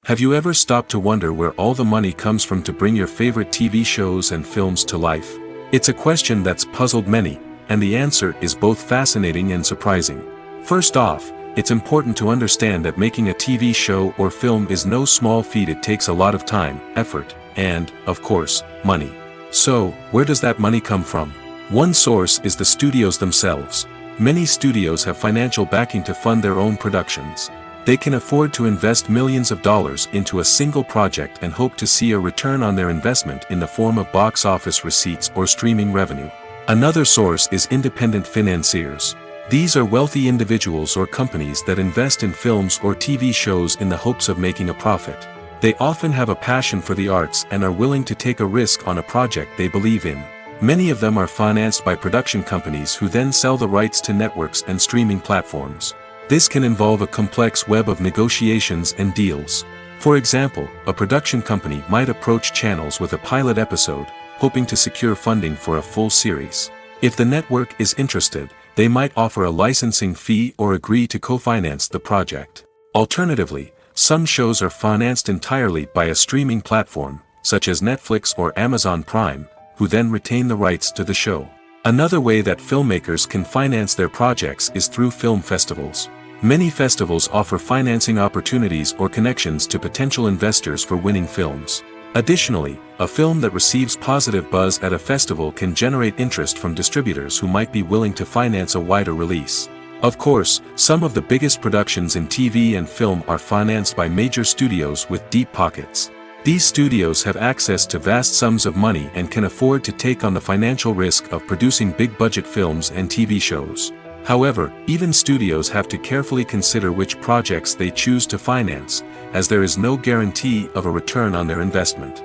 Have you ever stopped to wonder where all the money comes from to bring your favorite TV shows and films to life? It's a question that's puzzled many, and the answer is both fascinating and surprising. First off, it's important to understand that making a TV show or film is no small feat. It takes a lot of time, effort, and, of course, money. So, where does that money come from? One source is the studios themselves. Many studios have financial backing to fund their own productions. They can afford to invest millions of dollars into a single project and hope to see a return on their investment in the form of box office receipts or streaming revenue. Another source is independent financiers. These are wealthy individuals or companies that invest in films or TV shows in the hopes of making a profit. They often have a passion for the arts and are willing to take a risk on a project they believe in. Many of them are financed by production companies who then sell the rights to networks and streaming platforms. This can involve a complex web of negotiations and deals. For example, a production company might approach channels with a pilot episode, hoping to secure funding for a full series. If the network is interested, they might offer a licensing fee or agree to co-finance the project. Alternatively, some shows are financed entirely by a streaming platform, such as Netflix or Amazon Prime, who then retain the rights to the show. Another way that filmmakers can finance their projects is through film festivals. Many festivals offer financing opportunities or connections to potential investors for winning films. Additionally, a film that receives positive buzz at a festival can generate interest from distributors who might be willing to finance a wider release. Of course, some of the biggest productions in TV and film are financed by major studios with deep pockets. These studios have access to vast sums of money and can afford to take on the financial risk of producing big-budget films and TV shows. However, even studios have to carefully consider which projects they choose to finance, as there is no guarantee of a return on their investment.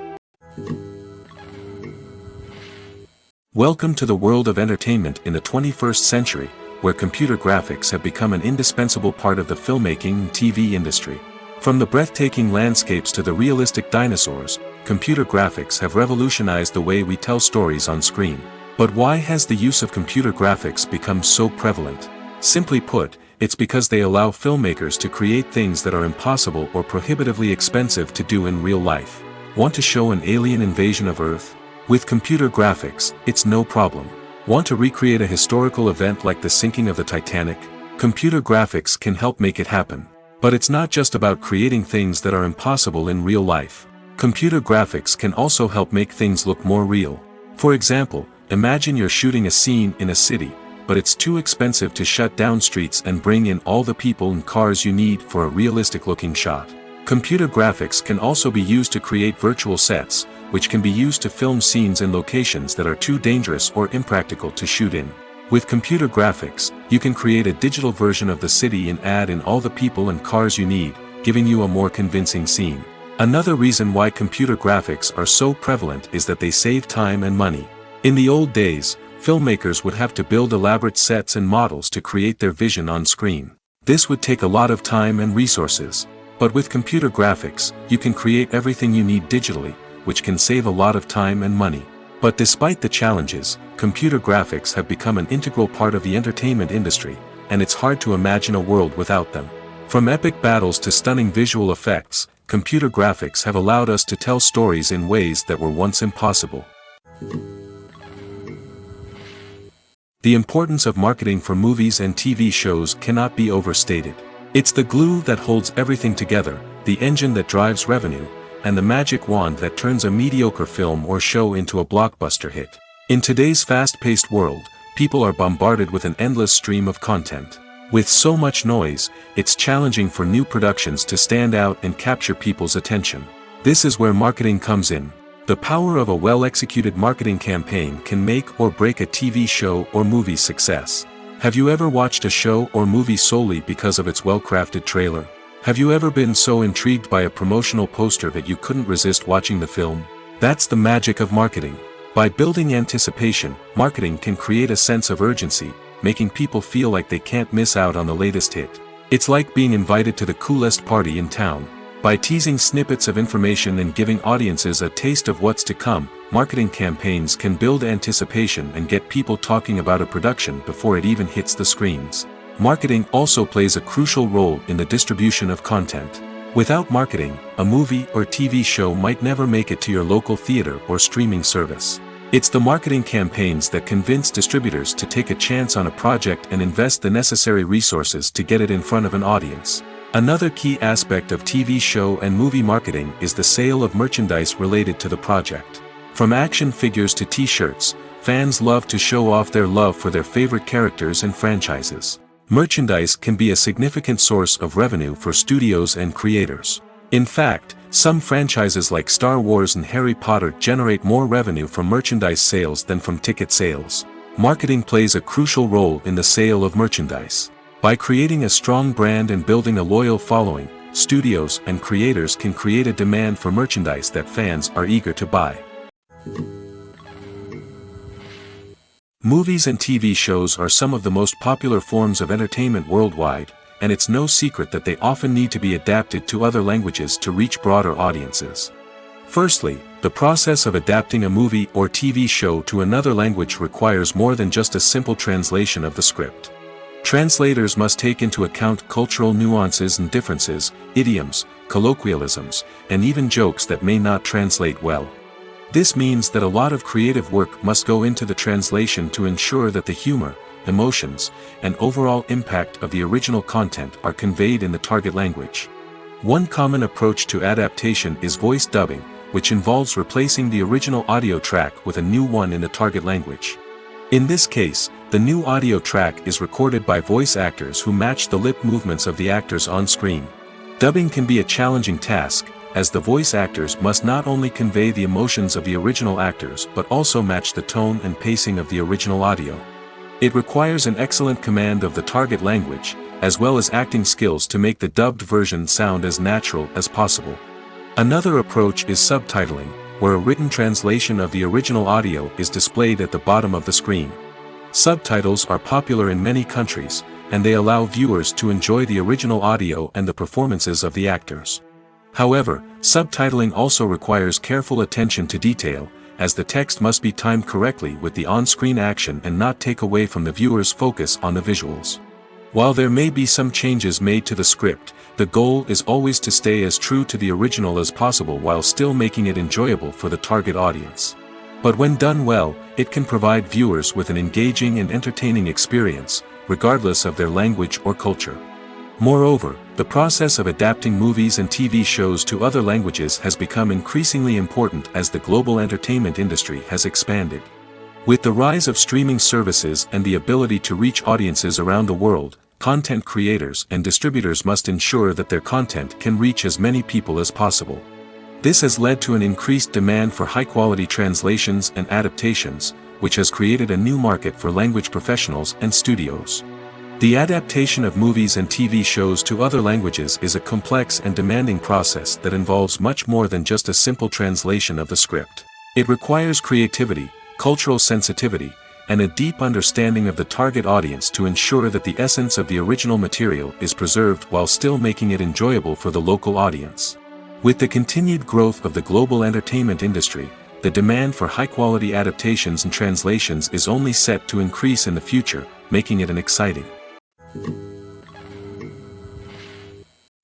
Welcome to the world of entertainment in the 21st century, where computer graphics have become an indispensable part of the filmmaking and TV industry. From the breathtaking landscapes to the realistic dinosaurs, computer graphics have revolutionized the way we tell stories on screen. But why has the use of computer graphics become so prevalent? Simply put, it's because they allow filmmakers to create things that are impossible or prohibitively expensive to do in real life. Want to show an alien invasion of Earth? With computer graphics, it's no problem. Want to recreate a historical event like the sinking of the Titanic? Computer graphics can help make it happen. But it's not just about creating things that are impossible in real life. Computer graphics can also help make things look more real. For example, imagine you're shooting a scene in a city, but it's too expensive to shut down streets and bring in all the people and cars you need for a realistic-looking shot. Computer graphics can also be used to create virtual sets, which can be used to film scenes in locations that are too dangerous or impractical to shoot in. With computer graphics, you can create a digital version of the city and add in all the people and cars you need, giving you a more convincing scene. Another reason why computer graphics are so prevalent is that they save time and money. In the old days, filmmakers would have to build elaborate sets and models to create their vision on screen. This would take a lot of time and resources. But with computer graphics, you can create everything you need digitally, which can save a lot of time and money. But despite the challenges, computer graphics have become an integral part of the entertainment industry, and it's hard to imagine a world without them. From epic battles to stunning visual effects, computer graphics have allowed us to tell stories in ways that were once impossible. The importance of marketing for movies and TV shows cannot be overstated. It's the glue that holds everything together, the engine that drives revenue, and the magic wand that turns a mediocre film or show into a blockbuster hit. In today's fast-paced world, people are bombarded with an endless stream of content. With so much noise, it's challenging for new productions to stand out and capture people's attention. This is where marketing comes in. The power of a well-executed marketing campaign can make or break a TV show or movie's success. Have you ever watched a show or movie solely because of its well-crafted trailer? Have you ever been so intrigued by a promotional poster that you couldn't resist watching the film? That's the magic of marketing. By building anticipation, marketing can create a sense of urgency, making people feel like they can't miss out on the latest hit. It's like being invited to the coolest party in town. By teasing snippets of information and giving audiences a taste of what's to come, marketing campaigns can build anticipation and get people talking about a production before it even hits the screens. Marketing also plays a crucial role in the distribution of content. Without marketing, a movie or TV show might never make it to your local theater or streaming service. It's the marketing campaigns that convince distributors to take a chance on a project and invest the necessary resources to get it in front of an audience. Another key aspect of TV show and movie marketing is the sale of merchandise related to the project. From action figures to t-shirts, fans love to show off their love for their favorite characters and franchises. Merchandise can be a significant source of revenue for studios and creators. In fact, some franchises like Star Wars and Harry Potter generate more revenue from merchandise sales than from ticket sales. Marketing plays a crucial role in the sale of merchandise. By creating a strong brand and building a loyal following, studios and creators can create a demand for merchandise that fans are eager to buy. Movies and TV shows are some of the most popular forms of entertainment worldwide, and it's no secret that they often need to be adapted to other languages to reach broader audiences. Firstly, the process of adapting a movie or TV show to another language requires more than just a simple translation of the script. Translators must take into account cultural nuances and differences, idioms, colloquialisms, and even jokes that may not translate well. This means that a lot of creative work must go into the translation to ensure that the humor, emotions, and overall impact of the original content are conveyed in the target language. One common approach to adaptation is voice dubbing, which involves replacing the original audio track with a new one in the target language. In this case, the new audio track is recorded by voice actors who match the lip movements of the actors on screen. Dubbing can be a challenging task, as the voice actors must not only convey the emotions of the original actors but also match the tone and pacing of the original audio. It requires an excellent command of the target language, as well as acting skills to make the dubbed version sound as natural as possible. Another approach is subtitling, where a written translation of the original audio is displayed at the bottom of the screen. Subtitles are popular in many countries, and they allow viewers to enjoy the original audio and the performances of the actors. However, subtitling also requires careful attention to detail, as the text must be timed correctly with the on-screen action and not take away from the viewer's focus on the visuals. While there may be some changes made to the script, the goal is always to stay as true to the original as possible while still making it enjoyable for the target audience. But when done well, it can provide viewers with an engaging and entertaining experience, regardless of their language or culture. Moreover, the process of adapting movies and TV shows to other languages has become increasingly important as the global entertainment industry has expanded. With the rise of streaming services and the ability to reach audiences around the world, content creators and distributors must ensure that their content can reach as many people as possible. This has led to an increased demand for high-quality translations and adaptations, which has created a new market for language professionals and studios. The adaptation of movies and TV shows to other languages is a complex and demanding process that involves much more than just a simple translation of the script. It requires creativity, cultural sensitivity, and a deep understanding of the target audience to ensure that the essence of the original material is preserved while still making it enjoyable for the local audience. With the continued growth of the global entertainment industry, the demand for high-quality adaptations and translations is only set to increase in the future, making it an exciting.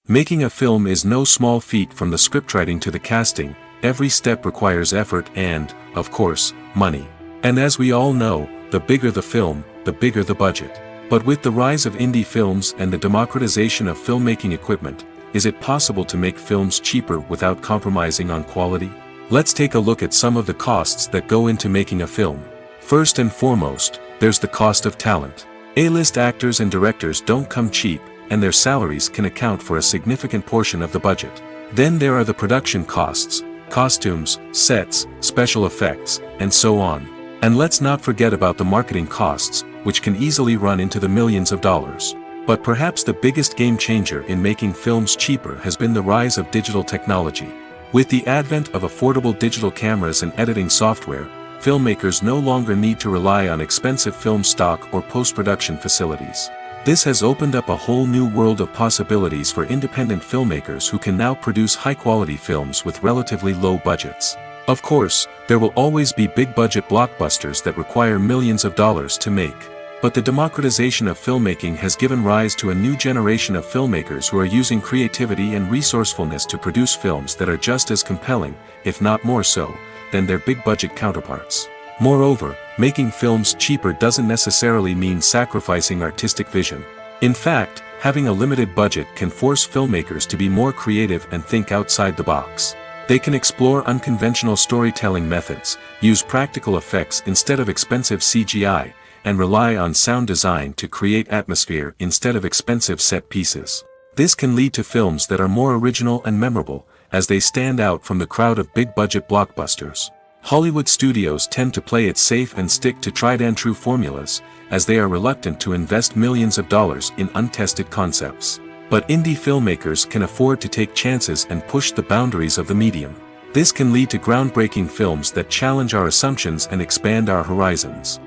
Making a film is no small feat. From the scriptwriting to the casting, every step requires effort and, of course, money. And as we all know, the bigger the film, the bigger the budget. But with the rise of indie films and the democratization of filmmaking equipment, is it possible to make films cheaper without compromising on quality? Let's take a look at some of the costs that go into making a film. First and foremost, there's the cost of talent. A-list actors and directors don't come cheap, and their salaries can account for a significant portion of the budget. Then there are the production costs, costumes, sets, special effects, and so on. And let's not forget about the marketing costs, which can easily run into the millions of dollars. But perhaps the biggest game changer in making films cheaper has been the rise of digital technology. With the advent of affordable digital cameras and editing software, filmmakers no longer need to rely on expensive film stock or post-production facilities. This has opened up a whole new world of possibilities for independent filmmakers who can now produce high-quality films with relatively low budgets. Of course, there will always be big-budget blockbusters that require millions of dollars to make. But the democratization of filmmaking has given rise to a new generation of filmmakers who are using creativity and resourcefulness to produce films that are just as compelling, if not more so, than their big-budget counterparts. Moreover, making films cheaper doesn't necessarily mean sacrificing artistic vision. In fact, having a limited budget can force filmmakers to be more creative and think outside the box. They can explore unconventional storytelling methods, use practical effects instead of expensive CGI, and rely on sound design to create atmosphere instead of expensive set pieces. This can lead to films that are more original and memorable, as they stand out from the crowd of big-budget blockbusters. Hollywood studios tend to play it safe and stick to tried-and-true formulas, as they are reluctant to invest millions of dollars in untested concepts. But indie filmmakers can afford to take chances and push the boundaries of the medium. This can lead to groundbreaking films that challenge our assumptions and expand our horizons.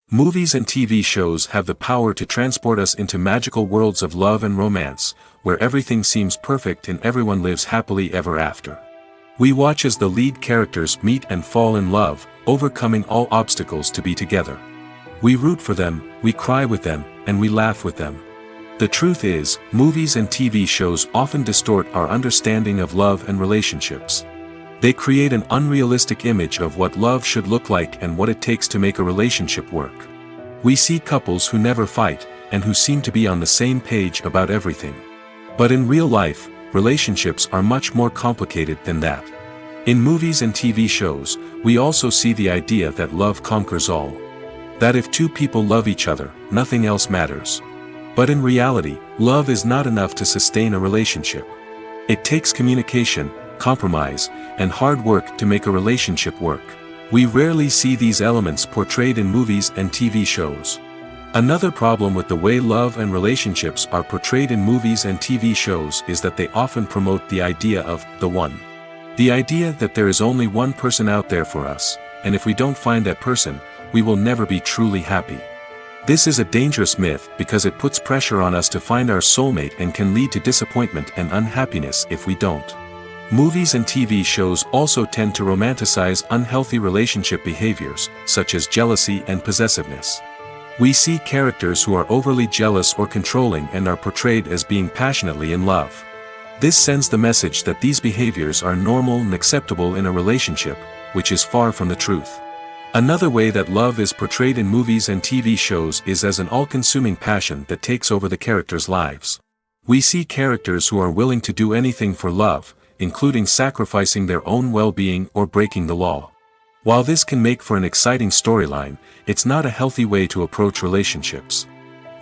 Movies and TV shows have the power to transport us into magical worlds of love and romance, where everything seems perfect and everyone lives happily ever after. We watch as the lead characters meet and fall in love, overcoming all obstacles to be together. We root for them, we cry with them, and we laugh with them. The truth is, movies and TV shows often distort our understanding of love and relationships. They create an unrealistic image of what love should look like and what it takes to make a relationship work. We see couples who never fight, and who seem to be on the same page about everything. But in real life, relationships are much more complicated than that. In movies and TV shows, we also see the idea that love conquers all. That if two people love each other, nothing else matters. But in reality, love is not enough to sustain a relationship. It takes communication, compromise, and hard work to make a relationship work. We rarely see these elements portrayed in movies and TV shows. Another problem with the way love and relationships are portrayed in movies and TV shows is that they often promote the idea of the one. The idea that there is only one person out there for us, and if we don't find that person, we will never be truly happy. This is a dangerous myth because it puts pressure on us to find our soulmate and can lead to disappointment and unhappiness if we don't. Movies and TV shows also tend to romanticize unhealthy relationship behaviors, such as jealousy and possessiveness. We see characters who are overly jealous or controlling and are portrayed as being passionately in love. This sends the message that these behaviors are normal and acceptable in a relationship, which is far from the truth. Another way that love is portrayed in movies and TV shows is as an all-consuming passion that takes over the characters' lives. We see characters who are willing to do anything for love, including sacrificing their own well-being or breaking the law. While this can make for an exciting storyline, it's not a healthy way to approach relationships.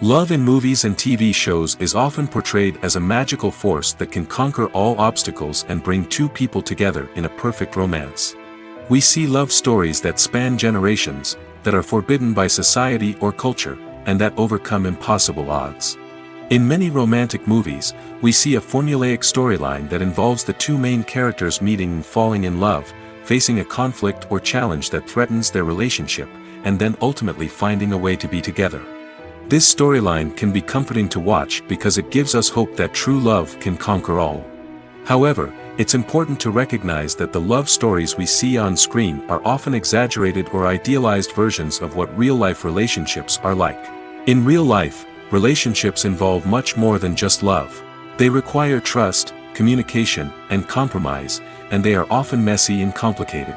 Love in movies and TV shows is often portrayed as a magical force that can conquer all obstacles and bring two people together in a perfect romance. We see love stories that span generations, that are forbidden by society or culture, and that overcome impossible odds. In many romantic movies, we see a formulaic storyline that involves the two main characters meeting and falling in love, facing a conflict or challenge that threatens their relationship, and then ultimately finding a way to be together. This storyline can be comforting to watch because it gives us hope that true love can conquer all. However, it's important to recognize that the love stories we see on screen are often exaggerated or idealized versions of what real-life relationships are like. In real life, relationships involve much more than just love. They require trust, communication, and compromise, and they are often messy and complicated.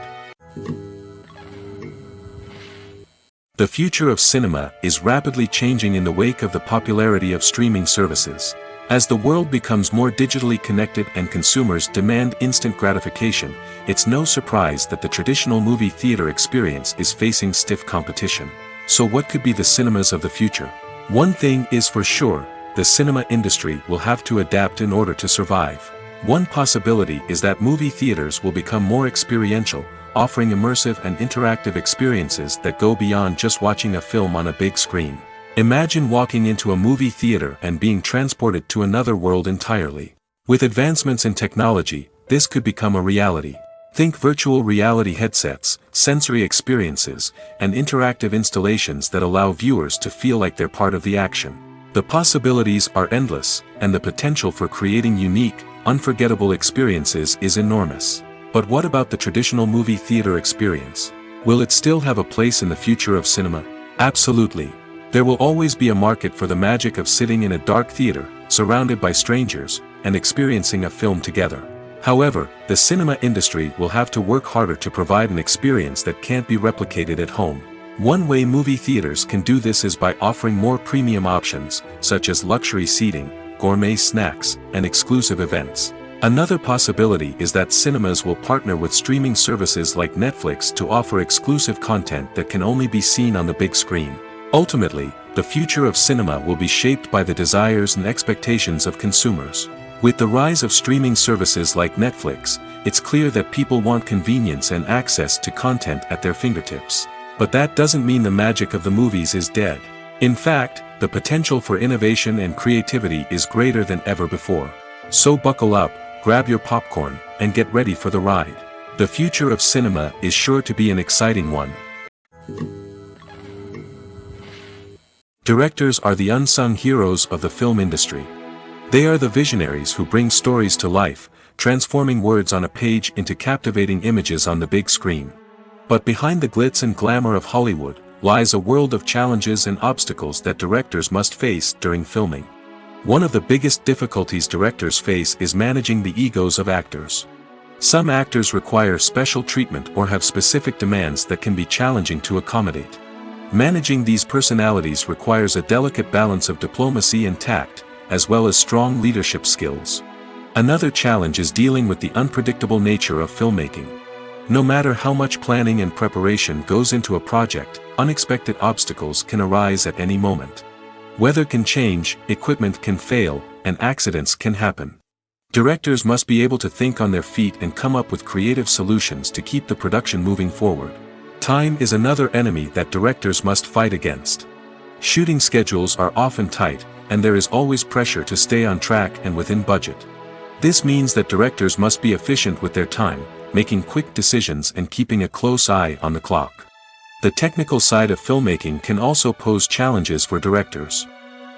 The future of cinema is rapidly changing in the wake of the popularity of streaming services. As the world becomes more digitally connected and consumers demand instant gratification, it's no surprise that the traditional movie theater experience is facing stiff competition. So what could be the cinemas of the future? One thing is for sure, the cinema industry will have to adapt in order to survive. One possibility is that movie theaters will become more experiential, offering immersive and interactive experiences that go beyond just watching a film on a big screen. Imagine walking into a movie theater and being transported to another world entirely. With advancements in technology, this could become a reality. Think virtual reality headsets, sensory experiences, and interactive installations that allow viewers to feel like they're part of the action. The possibilities are endless, and the potential for creating unique, unforgettable experiences is enormous. But what about the traditional movie theater experience? Will it still have a place in the future of cinema? Absolutely. There will always be a market for the magic of sitting in a dark theater, surrounded by strangers, and experiencing a film together. However, the cinema industry will have to work harder to provide an experience that can't be replicated at home. One way movie theaters can do this is by offering more premium options, such as luxury seating, gourmet snacks, and exclusive events. Another possibility is that cinemas will partner with streaming services like Netflix to offer exclusive content that can only be seen on the big screen. Ultimately, the future of cinema will be shaped by the desires and expectations of consumers. With the rise of streaming services like Netflix, it's clear that people want convenience and access to content at their fingertips. But that doesn't mean the magic of the movies is dead. In fact, the potential for innovation and creativity is greater than ever before. So buckle up, grab your popcorn, and get ready for the ride. The future of cinema is sure to be an exciting one. Directors are the unsung heroes of the film industry. They are the visionaries who bring stories to life, transforming words on a page into captivating images on the big screen. But behind the glitz and glamour of Hollywood lies a world of challenges and obstacles that directors must face during filming. One of the biggest difficulties directors face is managing the egos of actors. Some actors require special treatment or have specific demands that can be challenging to accommodate. Managing these personalities requires a delicate balance of diplomacy and tact, as well as strong leadership skills. Another challenge is dealing with the unpredictable nature of filmmaking. No matter how much planning and preparation goes into a project, unexpected obstacles can arise at any moment. Weather can change, equipment can fail, and accidents can happen. Directors must be able to think on their feet and come up with creative solutions to keep the production moving forward. Time is another enemy that directors must fight against. Shooting schedules are often tight, and there is always pressure to stay on track and within budget. This means that directors must be efficient with their time, making quick decisions and keeping a close eye on the clock. The technical side of filmmaking can also pose challenges for directors.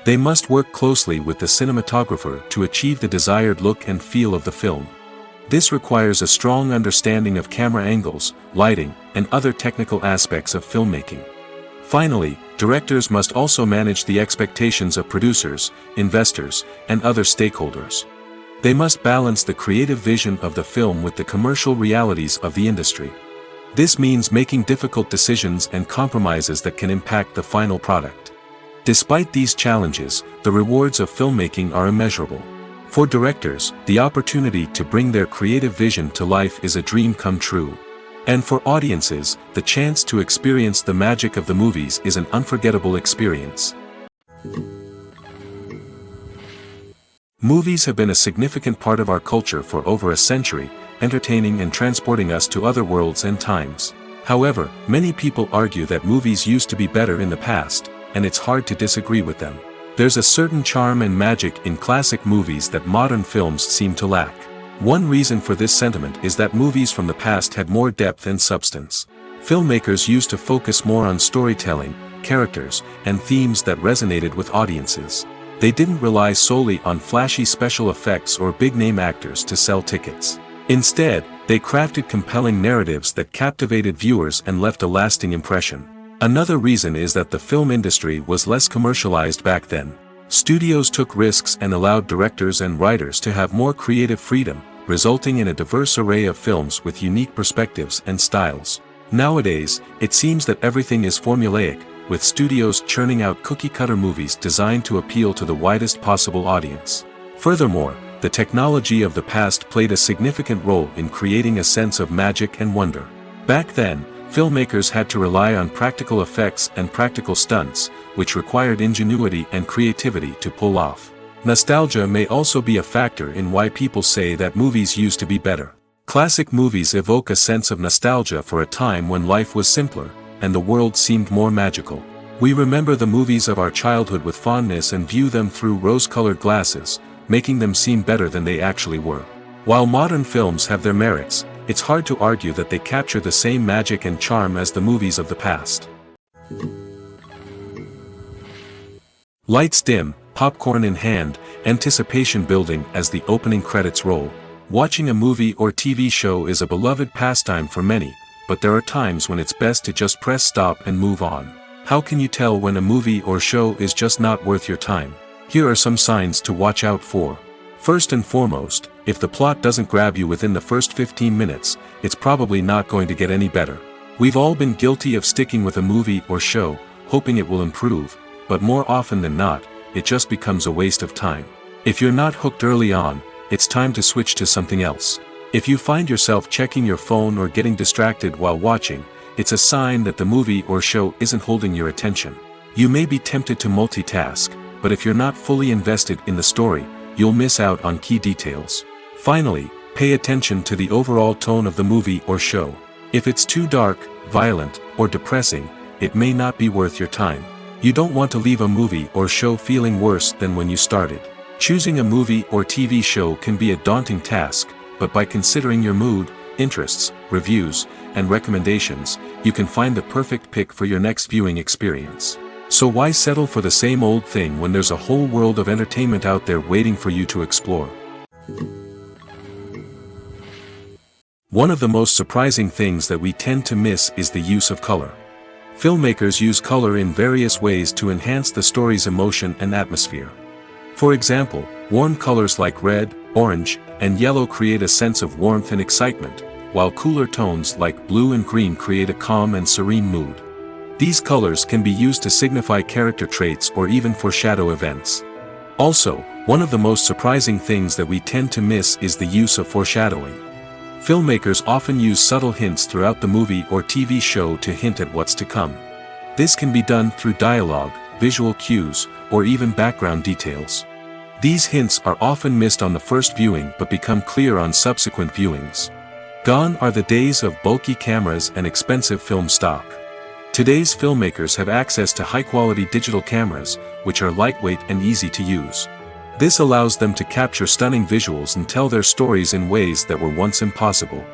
They must work closely with the cinematographer to achieve the desired look and feel of the film. This requires a strong understanding of camera angles, lighting, and other technical aspects of filmmaking. Finally, directors must also manage the expectations of producers, investors, and other stakeholders. They must balance the creative vision of the film with the commercial realities of the industry. This means making difficult decisions and compromises that can impact the final product. Despite these challenges, the rewards of filmmaking are immeasurable. For directors, the opportunity to bring their creative vision to life is a dream come true. And for audiences, the chance to experience the magic of the movies is an unforgettable experience. Movies have been a significant part of our culture for over a century, entertaining and transporting us to other worlds and times. However, many people argue that movies used to be better in the past, and it's hard to disagree with them. There's a certain charm and magic in classic movies that modern films seem to lack. One reason for this sentiment is that movies from the past had more depth and substance. Filmmakers used to focus more on storytelling, characters, and themes that resonated with audiences. They didn't rely solely on flashy special effects or big-name actors to sell tickets. Instead, they crafted compelling narratives that captivated viewers and left a lasting impression. Another reason is that the film industry was less commercialized back then. Studios took risks and allowed directors and writers to have more creative freedom, resulting in a diverse array of films with unique perspectives and styles. Nowadays, it seems that everything is formulaic, with studios churning out cookie-cutter movies designed to appeal to the widest possible audience. Furthermore, the technology of the past played a significant role in creating a sense of magic and wonder. Back then, filmmakers had to rely on practical effects and practical stunts, which required ingenuity and creativity to pull off. Nostalgia may also be a factor in why people say that movies used to be better. Classic movies evoke a sense of nostalgia for a time when life was simpler, and the world seemed more magical. We remember the movies of our childhood with fondness and view them through rose-colored glasses, making them seem better than they actually were. While modern films have their merits, it's hard to argue that they capture the same magic and charm as the movies of the past. Lights dim, popcorn in hand, anticipation building as the opening credits roll. Watching a movie or TV show is a beloved pastime for many, but there are times when it's best to just press stop and move on. How can you tell when a movie or show is just not worth your time? Here are some signs to watch out for. First and foremost, if the plot doesn't grab you within the first 15 minutes, it's probably not going to get any better. We've all been guilty of sticking with a movie or show, hoping it will improve, but more often than not, it just becomes a waste of time. If you're not hooked early on, it's time to switch to something else. If you find yourself checking your phone or getting distracted while watching, it's a sign that the movie or show isn't holding your attention. You may be tempted to multitask, but if you're not fully invested in the story, you'll miss out on key details. Finally, pay attention to the overall tone of the movie or show. If it's too dark, violent, or depressing, it may not be worth your time. You don't want to leave a movie or show feeling worse than when you started. Choosing a movie or TV show can be a daunting task, but by considering your mood, interests, reviews, and recommendations, you can find the perfect pick for your next viewing experience. So why settle for the same old thing when there's a whole world of entertainment out there waiting for you to explore? One of the most surprising things that we tend to miss is the use of color. Filmmakers use color in various ways to enhance the story's emotion and atmosphere. For example, warm colors like red, orange, and yellow create a sense of warmth and excitement, while cooler tones like blue and green create a calm and serene mood. These colors can be used to signify character traits or even foreshadow events. Also, one of the most surprising things that we tend to miss is the use of foreshadowing. Filmmakers often use subtle hints throughout the movie or TV show to hint at what's to come. This can be done through dialogue, visual cues, or even background details. These hints are often missed on the first viewing but become clear on subsequent viewings. Gone are the days of bulky cameras and expensive film stock. Today's filmmakers have access to high-quality digital cameras, which are lightweight and easy to use. This allows them to capture stunning visuals and tell their stories in ways that were once impossible.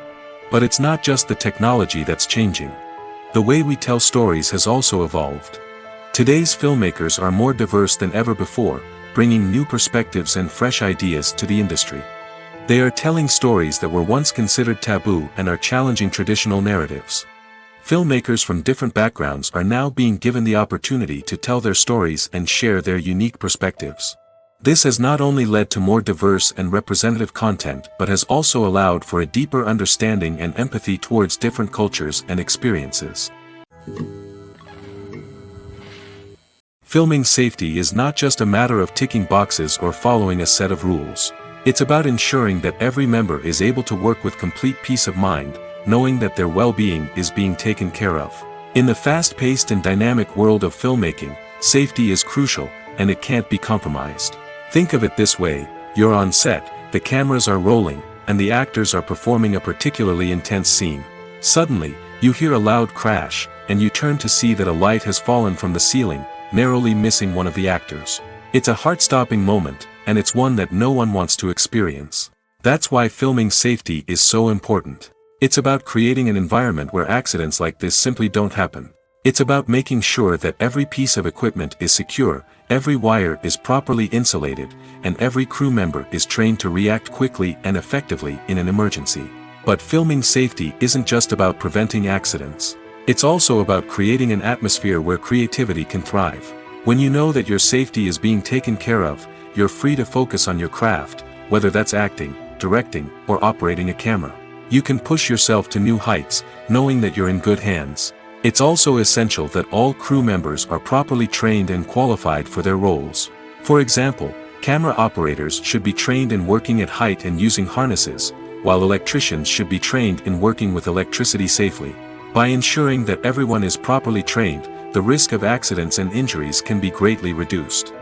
But it's not just the technology that's changing. The way we tell stories has also evolved. Today's filmmakers are more diverse than ever before, bringing new perspectives and fresh ideas to the industry. They are telling stories that were once considered taboo and are challenging traditional narratives. Filmmakers from different backgrounds are now being given the opportunity to tell their stories and share their unique perspectives. This has not only led to more diverse and representative content but has also allowed for a deeper understanding and empathy towards different cultures and experiences. Filming safety is not just a matter of ticking boxes or following a set of rules. It's about ensuring that every member is able to work with complete peace of mind, knowing that their well-being is being taken care of. In the fast-paced and dynamic world of filmmaking, safety is crucial, and it can't be compromised. Think of it this way: you're on set, the cameras are rolling, and the actors are performing a particularly intense scene. Suddenly, you hear a loud crash, and you turn to see that a light has fallen from the ceiling, narrowly missing one of the actors. It's a heart-stopping moment, and it's one that no one wants to experience. That's why filming safety is so important. It's about creating an environment where accidents like this simply don't happen. It's about making sure that every piece of equipment is secure, every wire is properly insulated, and every crew member is trained to react quickly and effectively in an emergency. But filming safety isn't just about preventing accidents. It's also about creating an atmosphere where creativity can thrive. When you know that your safety is being taken care of, you're free to focus on your craft, whether that's acting, directing, or operating a camera. You can push yourself to new heights, knowing that you're in good hands. It's also essential that all crew members are properly trained and qualified for their roles. For example, camera operators should be trained in working at height and using harnesses, while electricians should be trained in working with electricity safely. By ensuring that everyone is properly trained, the risk of accidents and injuries can be greatly reduced.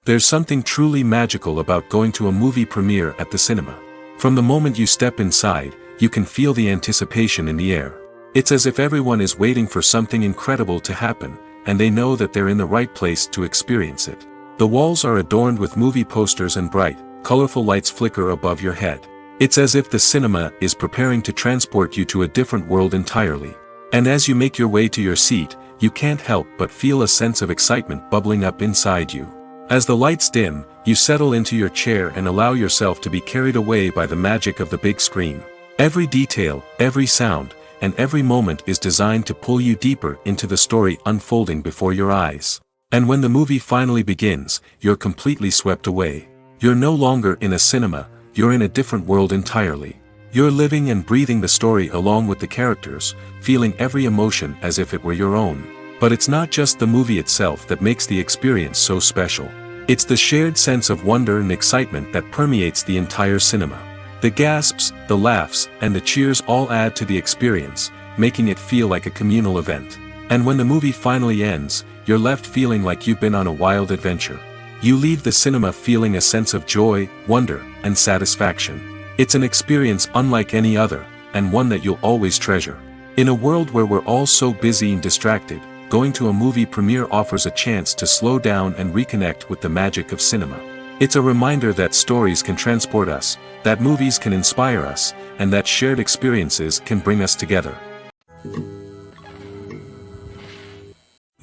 There's something truly magical about going to a movie premiere at the cinema. From the moment you step inside, you can feel the anticipation in the air. It's as if everyone is waiting for something incredible to happen, and they know that they're in the right place to experience it. The walls are adorned with movie posters and bright, colorful lights flicker above your head. It's as if the cinema is preparing to transport you to a different world entirely. And as you make your way to your seat, you can't help but feel a sense of excitement bubbling up inside you. As the lights dim, you settle into your chair and allow yourself to be carried away by the magic of the big screen. Every detail, every sound, and every moment is designed to pull you deeper into the story unfolding before your eyes. And when the movie finally begins, you're completely swept away. You're no longer in a cinema, you're in a different world entirely. You're living and breathing the story along with the characters, feeling every emotion as if it were your own. But it's not just the movie itself that makes the experience so special. It's the shared sense of wonder and excitement that permeates the entire cinema. The gasps, the laughs, and the cheers all add to the experience, making it feel like a communal event. And when the movie finally ends, you're left feeling like you've been on a wild adventure. You leave the cinema feeling a sense of joy, wonder, and satisfaction. It's an experience unlike any other, and one that you'll always treasure. In a world where we're all so busy and distracted, going to a movie premiere offers a chance to slow down and reconnect with the magic of cinema. It's a reminder that stories can transport us, that movies can inspire us, and that shared experiences can bring us together.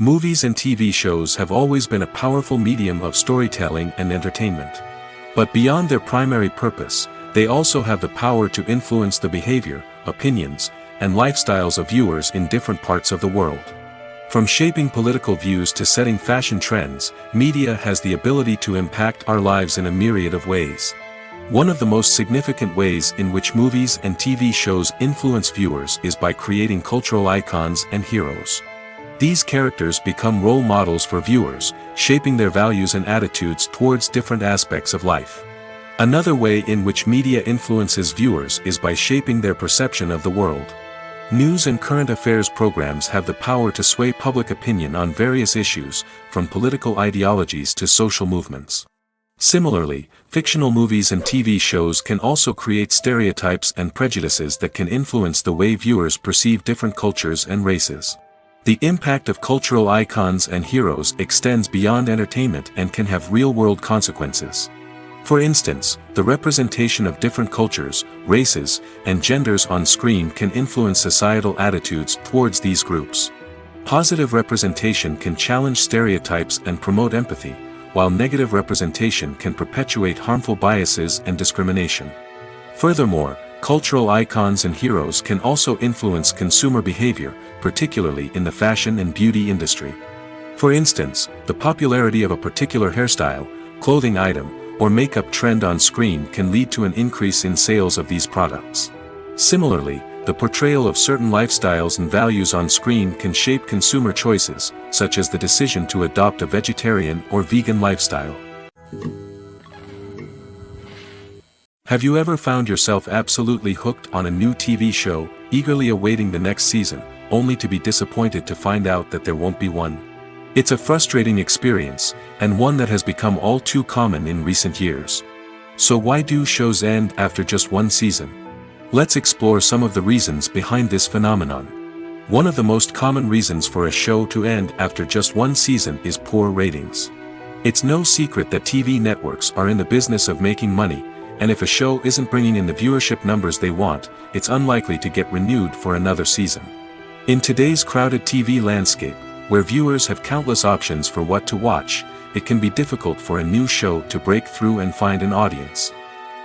Movies and TV shows have always been a powerful medium of storytelling and entertainment. But beyond their primary purpose, they also have the power to influence the behavior, opinions, and lifestyles of viewers in different parts of the world. From shaping political views to setting fashion trends, media has the ability to impact our lives in a myriad of ways. One of the most significant ways in which movies and TV shows influence viewers is by creating cultural icons and heroes. These characters become role models for viewers, shaping their values and attitudes towards different aspects of life. Another way in which media influences viewers is by shaping their perception of the world. News and current affairs programs have the power to sway public opinion on various issues, from political ideologies to social movements. Similarly, fictional movies and TV shows can also create stereotypes and prejudices that can influence the way viewers perceive different cultures and races. The impact of cultural icons and heroes extends beyond entertainment and can have real-world consequences. For instance, the representation of different cultures, races, and genders on screen can influence societal attitudes towards these groups. Positive representation can challenge stereotypes and promote empathy, while negative representation can perpetuate harmful biases and discrimination. Furthermore, cultural icons and heroes can also influence consumer behavior, particularly in the fashion and beauty industry. For instance, the popularity of a particular hairstyle, clothing item, or makeup trend on screen can lead to an increase in sales of these products. Similarly, the portrayal of certain lifestyles and values on screen can shape consumer choices, such as the decision to adopt a vegetarian or vegan lifestyle. Have you ever found yourself absolutely hooked on a new TV show, eagerly awaiting the next season, only to be disappointed to find out that there won't be one? It's a frustrating experience, and one that has become all too common in recent years. So why do shows end after just one season? Let's explore some of the reasons behind this phenomenon. One of the most common reasons for a show to end after just one season is poor ratings. It's no secret that TV networks are in the business of making money, and if a show isn't bringing in the viewership numbers they want, it's unlikely to get renewed for another season. In today's crowded TV landscape, where viewers have countless options for what to watch, it can be difficult for a new show to break through and find an audience.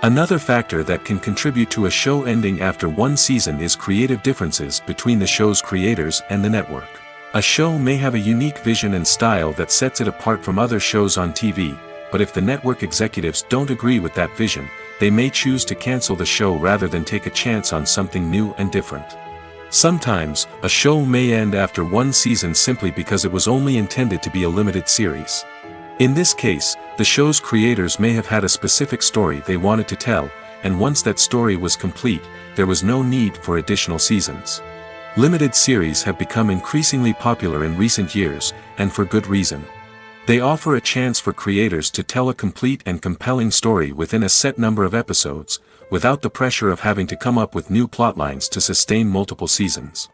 Another factor that can contribute to a show ending after one season is creative differences between the show's creators and the network. A show may have a unique vision and style that sets it apart from other shows on TV, but if the network executives don't agree with that vision, they may choose to cancel the show rather than take a chance on something new and different. Sometimes, a show may end after one season simply because it was only intended to be a limited series. In this case, the show's creators may have had a specific story they wanted to tell, and once that story was complete, there was no need for additional seasons. Limited series have become increasingly popular in recent years, and for good reason. They offer a chance for creators to tell a complete and compelling story within a set number of episodes, without the pressure of having to come up with new plotlines to sustain multiple seasons.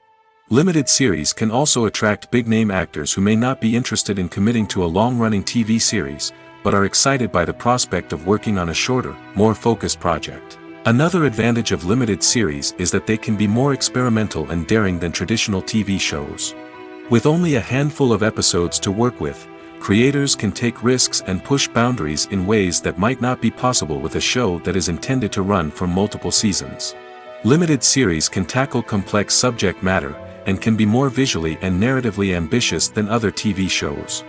Limited series can also attract big-name actors who may not be interested in committing to a long-running TV series, but are excited by the prospect of working on a shorter, more focused project. Another advantage of limited series is that they can be more experimental and daring than traditional TV shows. With only a handful of episodes to work with, creators can take risks and push boundaries in ways that might not be possible with a show that is intended to run for multiple seasons. Limited series can tackle complex subject matter, and can be more visually and narratively ambitious than other TV shows.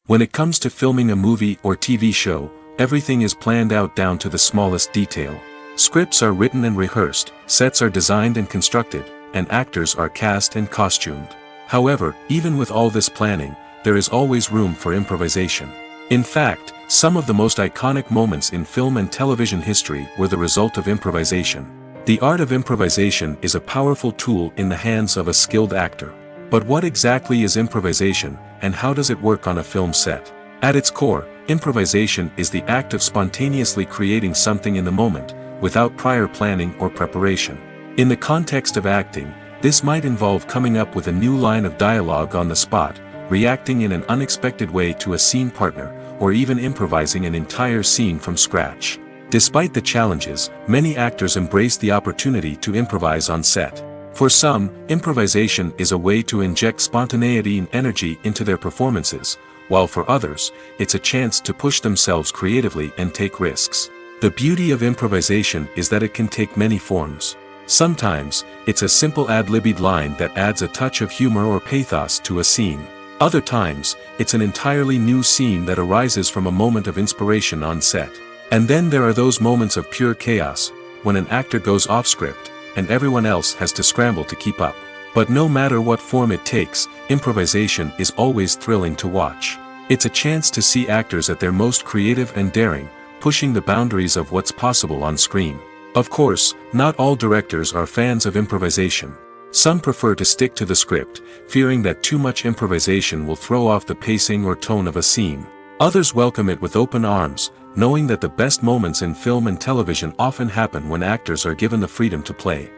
When it comes to filming a movie or TV show, everything is planned out down to the smallest detail. Scripts are written and rehearsed, sets are designed and constructed, and actors are cast and costumed. However, even with all this planning, there is always room for improvisation. In fact, some of the most iconic moments in film and television history were the result of improvisation. The art of improvisation is a powerful tool in the hands of a skilled actor. But what exactly is improvisation, and how does it work on a film set? At its core, improvisation is the act of spontaneously creating something in the moment, without prior planning or preparation. In the context of acting, this might involve coming up with a new line of dialogue on the spot, reacting in an unexpected way to a scene partner, or even improvising an entire scene from scratch. Despite the challenges, many actors embrace the opportunity to improvise on set. For some, improvisation is a way to inject spontaneity and energy into their performances, while for others, it's a chance to push themselves creatively and take risks. The beauty of improvisation is that it can take many forms. Sometimes, it's a simple ad-libbed line that adds a touch of humor or pathos to a scene. Other times, it's an entirely new scene that arises from a moment of inspiration on set. And then there are those moments of pure chaos, when an actor goes off script, and everyone else has to scramble to keep up. But no matter what form it takes, improvisation is always thrilling to watch. It's a chance to see actors at their most creative and daring, pushing the boundaries of what's possible on screen. Of course, not all directors are fans of improvisation. Some prefer to stick to the script, fearing that too much improvisation will throw off the pacing or tone of a scene. Others welcome it with open arms, knowing that the best moments in film and television often happen when actors are given the freedom to play.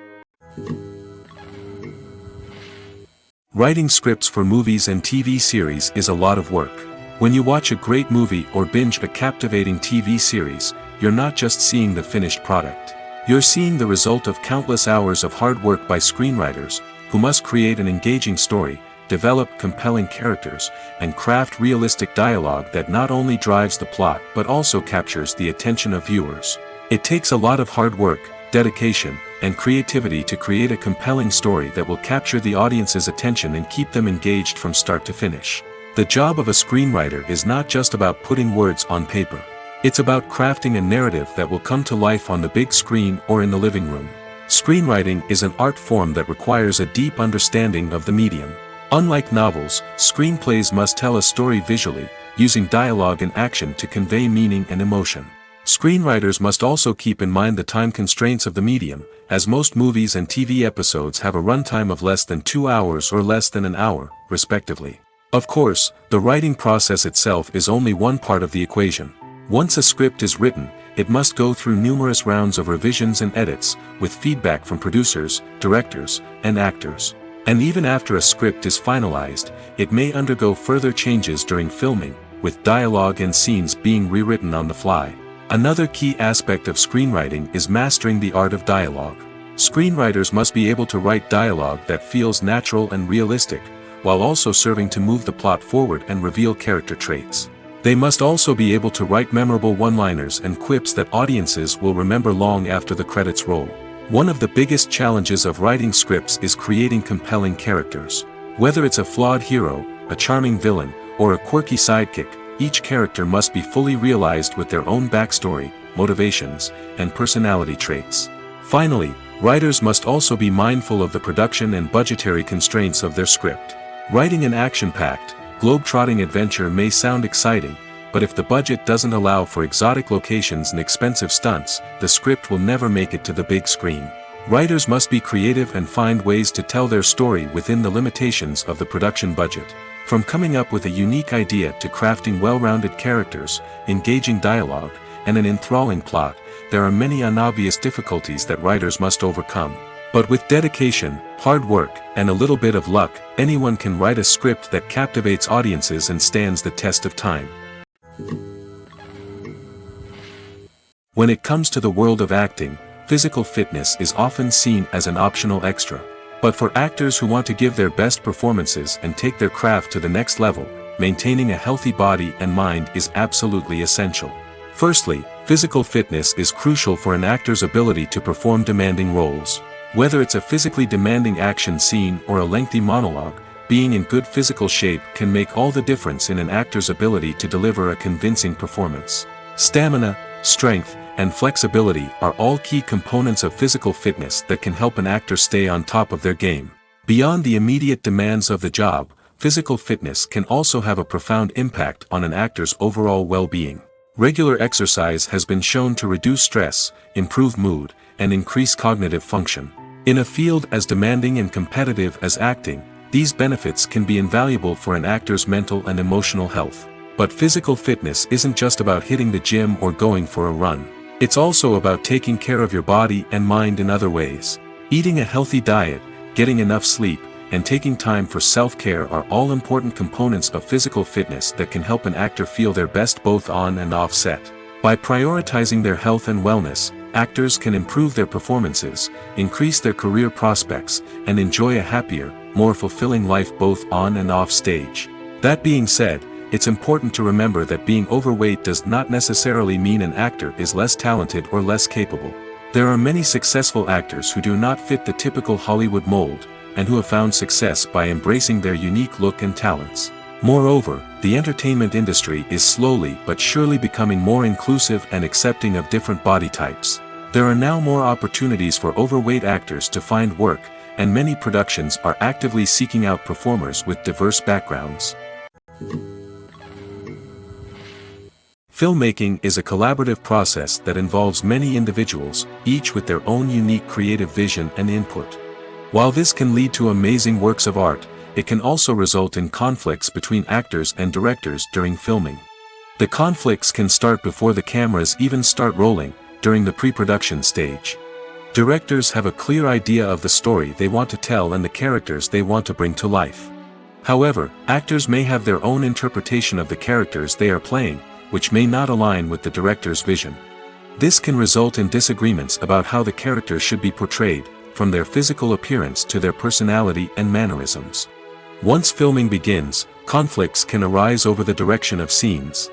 Writing scripts for movies and TV series is a lot of work. When you watch a great movie or binge a captivating TV series, you're not just seeing the finished product. You're seeing the result of countless hours of hard work by screenwriters, who must create an engaging story, develop compelling characters, and craft realistic dialogue that not only drives the plot but also captures the attention of viewers. It takes a lot of hard work, dedication, and creativity to create a compelling story that will capture the audience's attention and keep them engaged from start to finish. The job of a screenwriter is not just about putting words on paper. It's about crafting a narrative that will come to life on the big screen or in the living room. Screenwriting is an art form that requires a deep understanding of the medium. Unlike novels, screenplays must tell a story visually, using dialogue and action to convey meaning and emotion. Screenwriters must also keep in mind the time constraints of the medium, as most movies and TV episodes have a runtime of less than 2 hours or less than an hour, respectively. Of course, the writing process itself is only one part of the equation. Once a script is written, it must go through numerous rounds of revisions and edits, with feedback from producers, directors, and actors. And even after a script is finalized, it may undergo further changes during filming, with dialogue and scenes being rewritten on the fly. Another key aspect of screenwriting is mastering the art of dialogue. Screenwriters must be able to write dialogue that feels natural and realistic, while also serving to move the plot forward and reveal character traits. They must also be able to write memorable one-liners and quips that audiences will remember long after the credits roll. One of the biggest challenges of writing scripts is creating compelling characters. Whether it's a flawed hero, a charming villain, or a quirky sidekick, each character must be fully realized with their own backstory, motivations, and personality traits. Finally, writers must also be mindful of the production and budgetary constraints of their script. Writing an action-packed, globe-trotting adventure may sound exciting, but if the budget doesn't allow for exotic locations and expensive stunts, the script will never make it to the big screen. Writers must be creative and find ways to tell their story within the limitations of the production budget. From coming up with a unique idea to crafting well-rounded characters, engaging dialogue, and an enthralling plot, there are many unobvious difficulties that writers must overcome. But with dedication, hard work, and a little bit of luck, anyone can write a script that captivates audiences and stands the test of time. When it comes to the world of acting, physical fitness is often seen as an optional extra. But for actors who want to give their best performances and take their craft to the next level, maintaining a healthy body and mind is absolutely essential. Firstly, physical fitness is crucial for an actor's ability to perform demanding roles. Whether it's a physically demanding action scene or a lengthy monologue, being in good physical shape can make all the difference in an actor's ability to deliver a convincing performance. Stamina, strength, and flexibility are all key components of physical fitness that can help an actor stay on top of their game. Beyond the immediate demands of the job, physical fitness can also have a profound impact on an actor's overall well-being. Regular exercise has been shown to reduce stress, improve mood, and increase cognitive function. In a field as demanding and competitive as acting, these benefits can be invaluable for an actor's mental and emotional health. But physical fitness isn't just about hitting the gym or going for a run. It's also about taking care of your body and mind in other ways. Eating a healthy diet, getting enough sleep, and taking time for self-care are all important components of physical fitness that can help an actor feel their best both on and off set. By prioritizing their health and wellness, actors can improve their performances, increase their career prospects, and enjoy a happier, more fulfilling life both on and off stage. That being said, it's important to remember that being overweight does not necessarily mean an actor is less talented or less capable. There are many successful actors who do not fit the typical Hollywood mold, and who have found success by embracing their unique look and talents. Moreover, the entertainment industry is slowly but surely becoming more inclusive and accepting of different body types. There are now more opportunities for overweight actors to find work, and many productions are actively seeking out performers with diverse backgrounds. Filmmaking is a collaborative process that involves many individuals, each with their own unique creative vision and input. While this can lead to amazing works of art, it can also result in conflicts between actors and directors during filming. The conflicts can start before the cameras even start rolling, during the pre-production stage. Directors have a clear idea of the story they want to tell and the characters they want to bring to life. However, actors may have their own interpretation of the characters they are playing, which may not align with the director's vision. This can result in disagreements about how the characters should be portrayed, from their physical appearance to their personality and mannerisms. Once filming begins, conflicts can arise over the direction of scenes.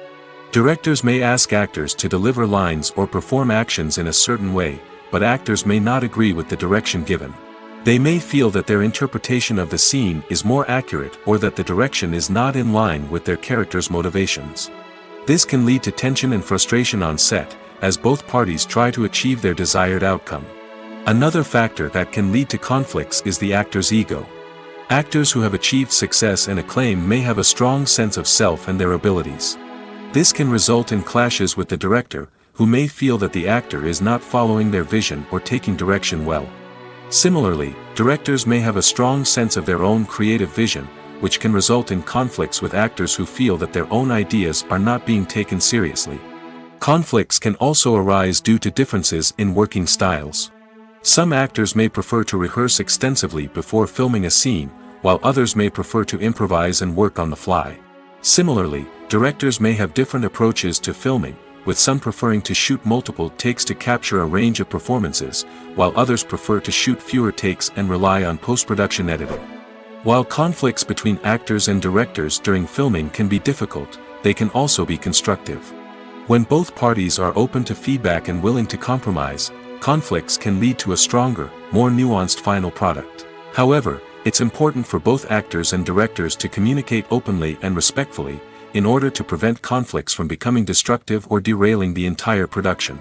Directors may ask actors to deliver lines or perform actions in a certain way, but actors may not agree with the direction given. They may feel that their interpretation of the scene is more accurate or that the direction is not in line with their character's motivations. This can lead to tension and frustration on set, as both parties try to achieve their desired outcome. Another factor that can lead to conflicts is the actor's ego. Actors who have achieved success and acclaim may have a strong sense of self and their abilities. This can result in clashes with the director, who may feel that the actor is not following their vision or taking direction well. Similarly, directors may have a strong sense of their own creative vision, which can result in conflicts with actors who feel that their own ideas are not being taken seriously. Conflicts can also arise due to differences in working styles. Some actors may prefer to rehearse extensively before filming a scene, while others may prefer to improvise and work on the fly. Similarly, directors may have different approaches to filming, with some preferring to shoot multiple takes to capture a range of performances, while others prefer to shoot fewer takes and rely on post-production editing. While conflicts between actors and directors during filming can be difficult, they can also be constructive. When both parties are open to feedback and willing to compromise, conflicts can lead to a stronger, more nuanced final product. However, it's important for both actors and directors to communicate openly and respectfully, in order to prevent conflicts from becoming destructive or derailing the entire production.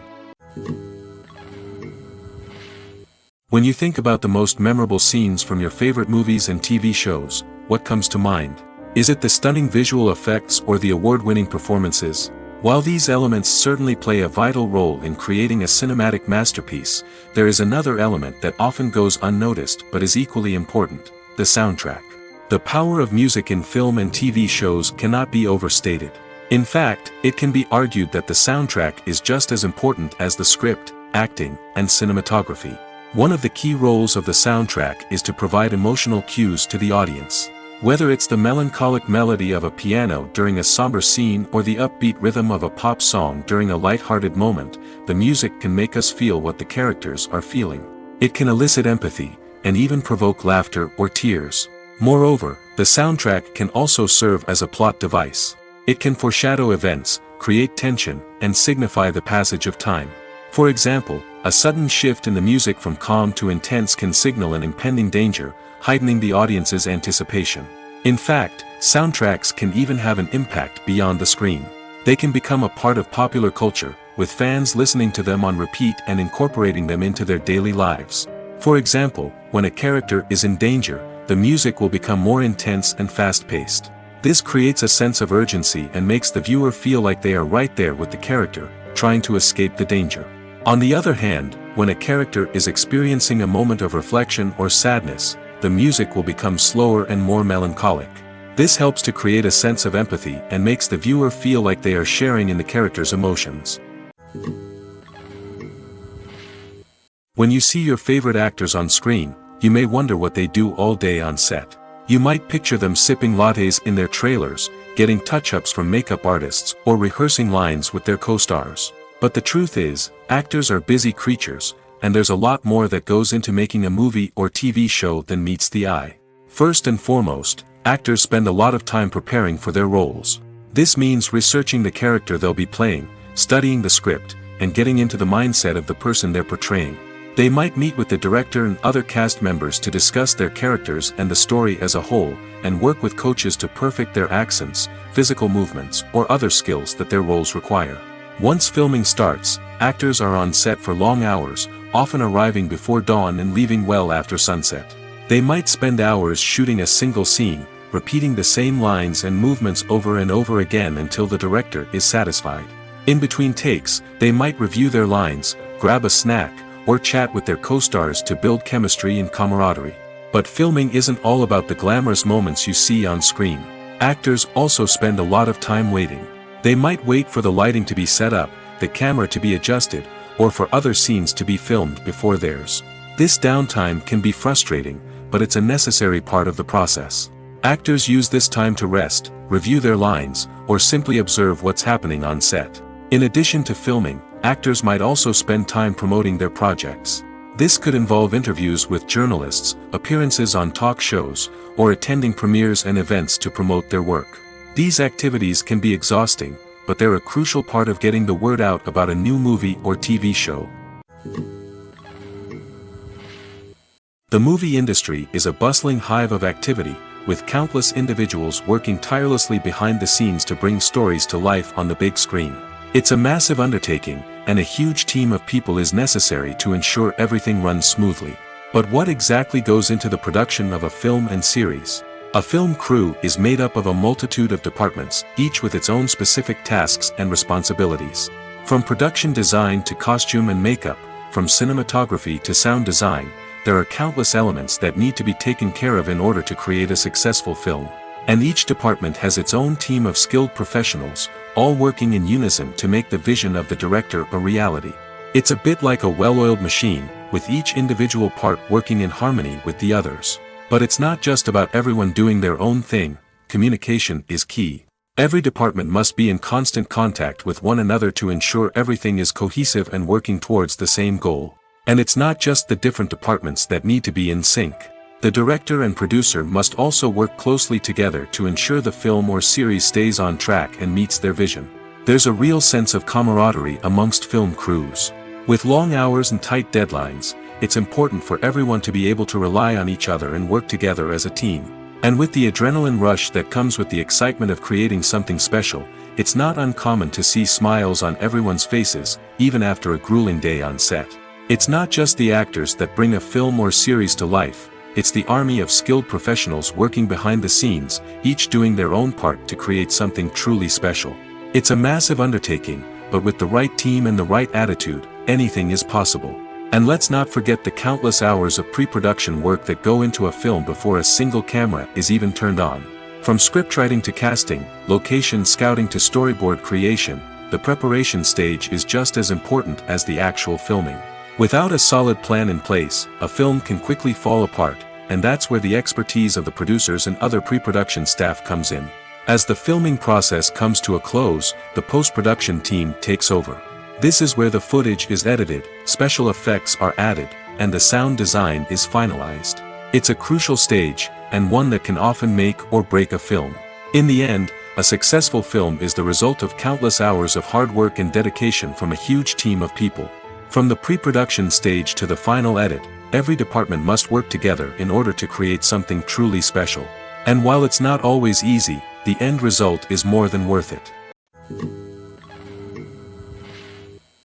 When you think about the most memorable scenes from your favorite movies and TV shows, what comes to mind? Is it the stunning visual effects or the award-winning performances? While these elements certainly play a vital role in creating a cinematic masterpiece, there is another element that often goes unnoticed but is equally important: the soundtrack. The power of music in film and TV shows cannot be overstated. In fact, it can be argued that the soundtrack is just as important as the script, acting, and cinematography. One of the key roles of the soundtrack is to provide emotional cues to the audience. Whether it's the melancholic melody of a piano during a somber scene or the upbeat rhythm of a pop song during a light-hearted moment, the music can make us feel what the characters are feeling. It can elicit empathy, and even provoke laughter or tears. Moreover, the soundtrack can also serve as a plot device. It can foreshadow events, create tension, and signify the passage of time. For example, a sudden shift in the music from calm to intense can signal an impending danger, heightening the audience's anticipation. In fact, soundtracks can even have an impact beyond the screen. They can become a part of popular culture, with fans listening to them on repeat and incorporating them into their daily lives. For example, when a character is in danger, the music will become more intense and fast-paced. This creates a sense of urgency and makes the viewer feel like they are right there with the character, trying to escape the danger. On the other hand, when a character is experiencing a moment of reflection or sadness, the music will become slower and more melancholic. This helps to create a sense of empathy and makes the viewer feel like they are sharing in the character's emotions. When you see your favorite actors on screen, you may wonder what they do all day on set. You might picture them sipping lattes in their trailers, getting touch-ups from makeup artists, or rehearsing lines with their co-stars. But the truth is, actors are busy creatures, and there's a lot more that goes into making a movie or TV show than meets the eye. First and foremost, actors spend a lot of time preparing for their roles. This means researching the character they'll be playing, studying the script, and getting into the mindset of the person they're portraying. They might meet with the director and other cast members to discuss their characters and the story as a whole, and work with coaches to perfect their accents, physical movements, or other skills that their roles require. Once filming starts, actors are on set for long hours, often arriving before dawn and leaving well after sunset. They might spend hours shooting a single scene, repeating the same lines and movements over and over again until the director is satisfied. In between takes, they might review their lines, grab a snack, or chat with their co-stars to build chemistry and camaraderie. But filming isn't all about the glamorous moments you see on screen. Actors also spend a lot of time waiting. They might wait for the lighting to be set up, the camera to be adjusted, or for other scenes to be filmed before theirs. This downtime can be frustrating, but it's a necessary part of the process. Actors use this time to rest, review their lines, or simply observe what's happening on set. In addition to filming, actors might also spend time promoting their projects. This could involve interviews with journalists, appearances on talk shows, or attending premieres and events to promote their work. These activities can be exhausting, but they're a crucial part of getting the word out about a new movie or TV show. The movie industry is a bustling hive of activity, with countless individuals working tirelessly behind the scenes to bring stories to life on the big screen. It's a massive undertaking, and a huge team of people is necessary to ensure everything runs smoothly. But what exactly goes into the production of a film and series? A film crew is made up of a multitude of departments, each with its own specific tasks and responsibilities. From production design to costume and makeup, from cinematography to sound design, there are countless elements that need to be taken care of in order to create a successful film. And each department has its own team of skilled professionals, all working in unison to make the vision of the director a reality. It's a bit like a well-oiled machine, with each individual part working in harmony with the others. But it's not just about everyone doing their own thing. Communication is key. Every department must be in constant contact with one another to ensure everything is cohesive and working towards the same goal. And it's not just the different departments that need to be in sync. The director and producer must also work closely together to ensure the film or series stays on track and meets their vision. There's a real sense of camaraderie amongst film crews. With long hours and tight deadlines, it's important for everyone to be able to rely on each other and work together as a team. And with the adrenaline rush that comes with the excitement of creating something special, it's not uncommon to see smiles on everyone's faces, even after a grueling day on set. It's not just the actors that bring a film or series to life, it's the army of skilled professionals working behind the scenes, each doing their own part to create something truly special. It's a massive undertaking, but with the right team and the right attitude, anything is possible. And let's not forget the countless hours of pre-production work that go into a film before a single camera is even turned on. From scriptwriting to casting, location scouting to storyboard creation, the preparation stage is just as important as the actual filming. Without a solid plan in place, a film can quickly fall apart, and that's where the expertise of the producers and other pre-production staff comes in. As the filming process comes to a close, the post-production team takes over. This is where the footage is edited, special effects are added, and the sound design is finalized. It's a crucial stage, and one that can often make or break a film. In the end, a successful film is the result of countless hours of hard work and dedication from a huge team of people. From the pre-production stage to the final edit, every department must work together in order to create something truly special. And while it's not always easy, the end result is more than worth it.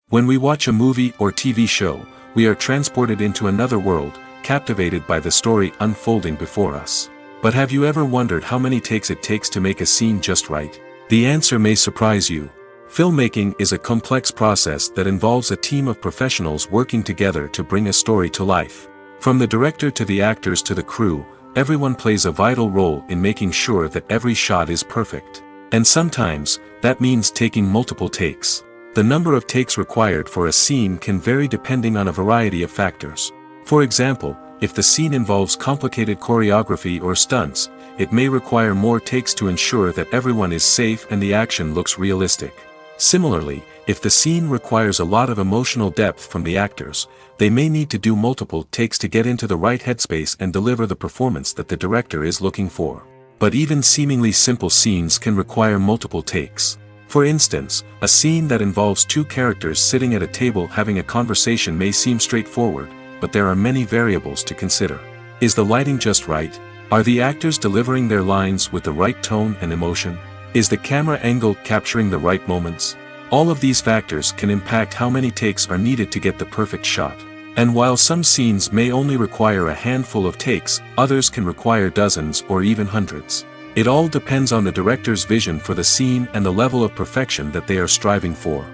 When we watch a movie or TV show, we are transported into another world, captivated by the story unfolding before us. But have you ever wondered how many takes it takes to make a scene just right? The answer may surprise you. Filmmaking is a complex process that involves a team of professionals working together to bring a story to life. From the director to the actors to the crew, everyone plays a vital role in making sure that every shot is perfect. And sometimes, that means taking multiple takes. The number of takes required for a scene can vary depending on a variety of factors. For example, if the scene involves complicated choreography or stunts, it may require more takes to ensure that everyone is safe and the action looks realistic. Similarly, if the scene requires a lot of emotional depth from the actors, they may need to do multiple takes to get into the right headspace and deliver the performance that the director is looking for. But even seemingly simple scenes can require multiple takes. For instance, a scene that involves two characters sitting at a table having a conversation may seem straightforward, but there are many variables to consider. Is the lighting just right? Are the actors delivering their lines with the right tone and emotion? Is the camera angle capturing the right moments? All of these factors can impact how many takes are needed to get the perfect shot. And while some scenes may only require a handful of takes, others can require dozens or even hundreds. It all depends on the director's vision for the scene and the level of perfection that they are striving for.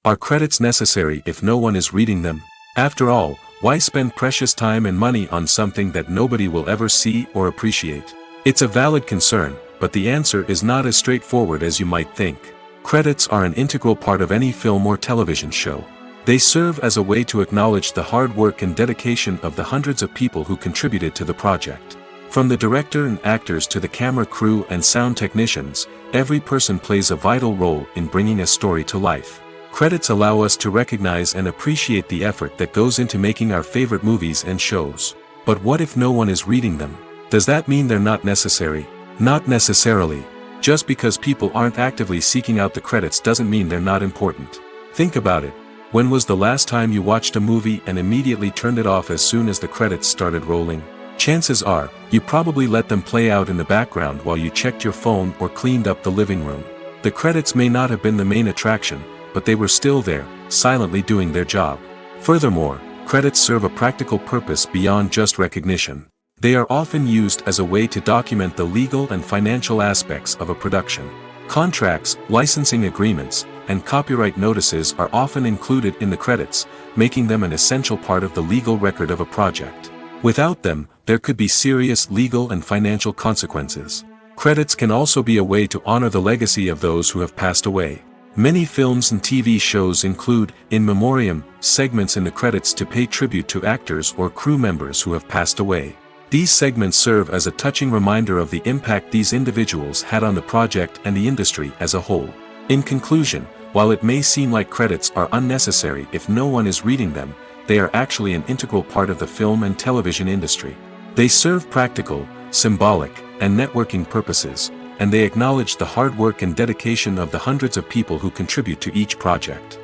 Are credits necessary if no one is reading them? After all, why spend precious time and money on something that nobody will ever see or appreciate? It's a valid concern, but the answer is not as straightforward as you might think. Credits are an integral part of any film or television show. They serve as a way to acknowledge the hard work and dedication of the hundreds of people who contributed to the project. From the director and actors to the camera crew and sound technicians, every person plays a vital role in bringing a story to life. Credits allow us to recognize and appreciate the effort that goes into making our favorite movies and shows. But what if no one is reading them? Does that mean they're not necessary? Not necessarily. Just because people aren't actively seeking out the credits doesn't mean they're not important. Think about it. When was the last time you watched a movie and immediately turned it off as soon as the credits started rolling? Chances are, you probably let them play out in the background while you checked your phone or cleaned up the living room. The credits may not have been the main attraction, but they were still there, silently doing their job. Furthermore, credits serve a practical purpose beyond just recognition. They are often used as a way to document the legal and financial aspects of a production. Contracts, licensing agreements, and copyright notices are often included in the credits, making them an essential part of the legal record of a project. Without them, there could be serious legal and financial consequences. Credits can also be a way to honor the legacy of those who have passed away. Many films and TV shows include, in memoriam, segments in the credits to pay tribute to actors or crew members who have passed away. These segments serve as a touching reminder of the impact these individuals had on the project and the industry as a whole. In conclusion, while it may seem like credits are unnecessary if no one is reading them, they are actually an integral part of the film and television industry. They serve practical, symbolic, and networking purposes, and they acknowledge the hard work and dedication of the hundreds of people who contribute to each project.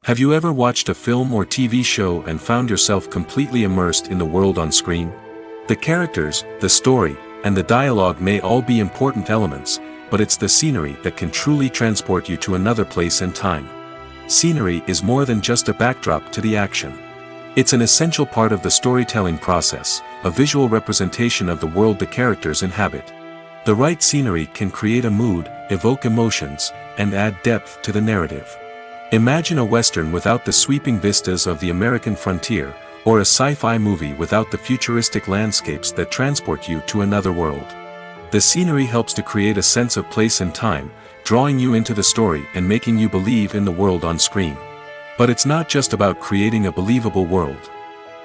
Have you ever watched a film or TV show and found yourself completely immersed in the world on screen? The characters, the story, and the dialogue may all be important elements, but it's the scenery that can truly transport you to another place and time. Scenery is more than just a backdrop to the action. It's an essential part of the storytelling process, a visual representation of the world the characters inhabit. The right scenery can create a mood, evoke emotions, and add depth to the narrative. Imagine a Western without the sweeping vistas of the American frontier, or a sci-fi movie without the futuristic landscapes that transport you to another world. The scenery helps to create a sense of place and time, drawing you into the story and making you believe in the world on screen. But it's not just about creating a believable world.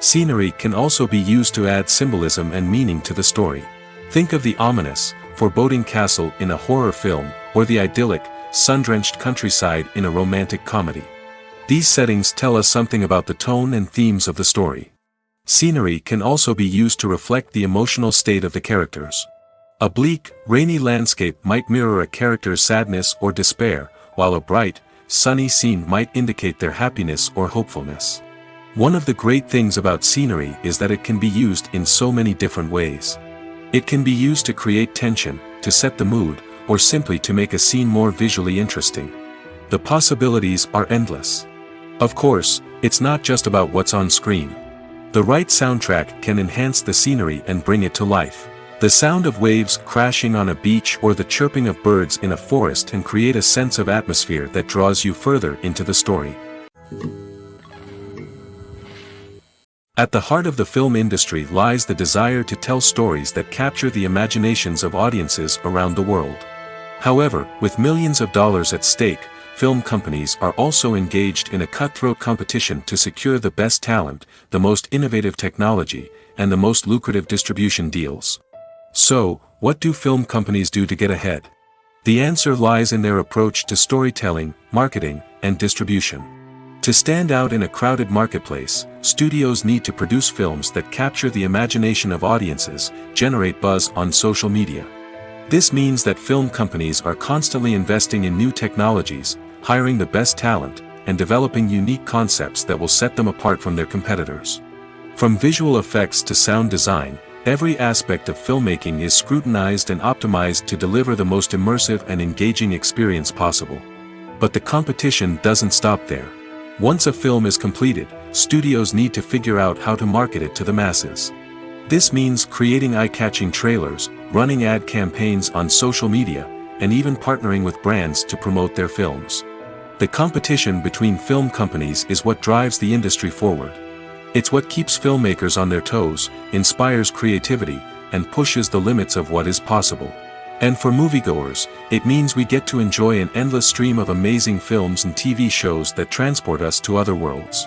Scenery can also be used to add symbolism and meaning to the story. Think of the ominous, foreboding castle in a horror film, or the idyllic, sun-drenched countryside in a romantic comedy. These settings tell us something about the tone and themes of the story. Scenery can also be used to reflect the emotional state of the characters. A bleak, rainy landscape might mirror a character's sadness or despair, while a bright, sunny scene might indicate their happiness or hopefulness. One of the great things about scenery is that it can be used in so many different ways. It can be used to create tension, to set the mood, or simply to make a scene more visually interesting. The possibilities are endless. Of course, it's not just about what's on screen. The right soundtrack can enhance the scenery and bring it to life. The sound of waves crashing on a beach or the chirping of birds in a forest can create a sense of atmosphere that draws you further into the story. At the heart of the film industry lies the desire to tell stories that capture the imaginations of audiences around the world. However, with millions of dollars at stake, film companies are also engaged in a cutthroat competition to secure the best talent, the most innovative technology, and the most lucrative distribution deals. So, what do film companies do to get ahead? The answer lies in their approach to storytelling, marketing, and distribution. To stand out in a crowded marketplace, studios need to produce films that capture the imagination of audiences, generate buzz on social media. This means that film companies are constantly investing in new technologies, hiring the best talent, and developing unique concepts that will set them apart from their competitors. From visual effects to sound design, every aspect of filmmaking is scrutinized and optimized to deliver the most immersive and engaging experience possible. But the competition doesn't stop there. Once a film is completed, studios need to figure out how to market it to the masses. This means creating eye-catching trailers, running ad campaigns on social media, and even partnering with brands to promote their films. The competition between film companies is what drives the industry forward. It's what keeps filmmakers on their toes, inspires creativity, and pushes the limits of what is possible. And for moviegoers, it means we get to enjoy an endless stream of amazing films and TV shows that transport us to other worlds.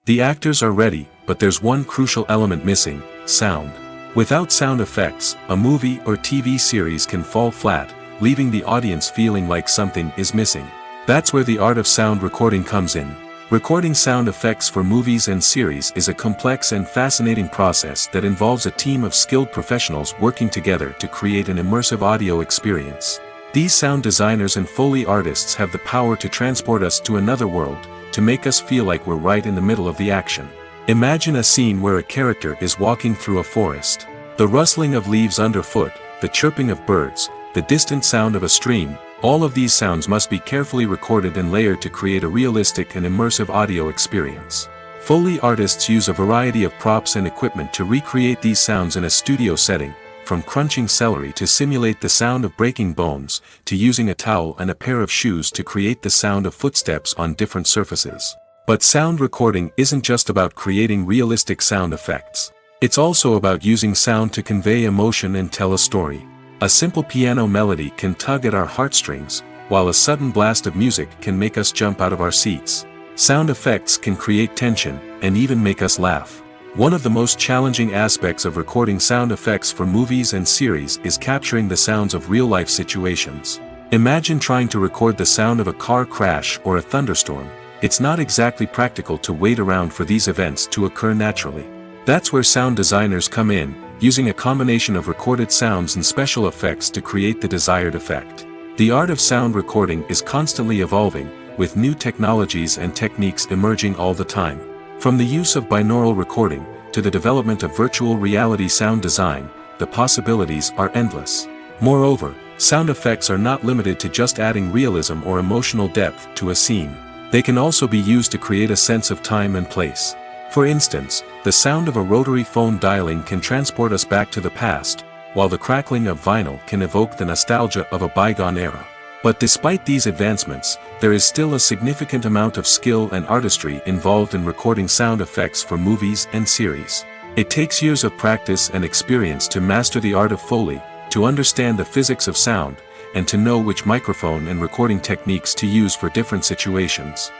The actors are ready, but there's one crucial element missing: sound. Without sound effects, a movie or TV series can fall flat, leaving the audience feeling like something is missing. That's where the art of sound recording comes in. Recording sound effects for movies and series is a complex and fascinating process that involves a team of skilled professionals working together to create an immersive audio experience. These sound designers and Foley artists have the power to transport us to another world, to make us feel like we're right in the middle of the action. Imagine a scene where a character is walking through a forest. The rustling of leaves underfoot, the chirping of birds, the distant sound of a stream, all of these sounds must be carefully recorded and layered to create a realistic and immersive audio experience. Foley artists use a variety of props and equipment to recreate these sounds in a studio setting, from crunching celery to simulate the sound of breaking bones, to using a towel and a pair of shoes to create the sound of footsteps on different surfaces. But sound recording isn't just about creating realistic sound effects. It's also about using sound to convey emotion and tell a story. A simple piano melody can tug at our heartstrings, while a sudden blast of music can make us jump out of our seats. Sound effects can create tension, and even make us laugh. One of the most challenging aspects of recording sound effects for movies and series is capturing the sounds of real-life situations. Imagine trying to record the sound of a car crash or a thunderstorm. It's not exactly practical to wait around for these events to occur naturally. That's where sound designers come in, using a combination of recorded sounds and special effects to create the desired effect. The art of sound recording is constantly evolving, with new technologies and techniques emerging all the time. From the use of binaural recording, to the development of virtual reality sound design, the possibilities are endless. Moreover, sound effects are not limited to just adding realism or emotional depth to a scene. They can also be used to create a sense of time and place. For instance, the sound of a rotary phone dialing can transport us back to the past, while the crackling of vinyl can evoke the nostalgia of a bygone era. But despite these advancements, there is still a significant amount of skill and artistry involved in recording sound effects for movies and series. It takes years of practice and experience to master the art of Foley, to understand the physics of sound, and to know which microphone and recording techniques to use for different situations.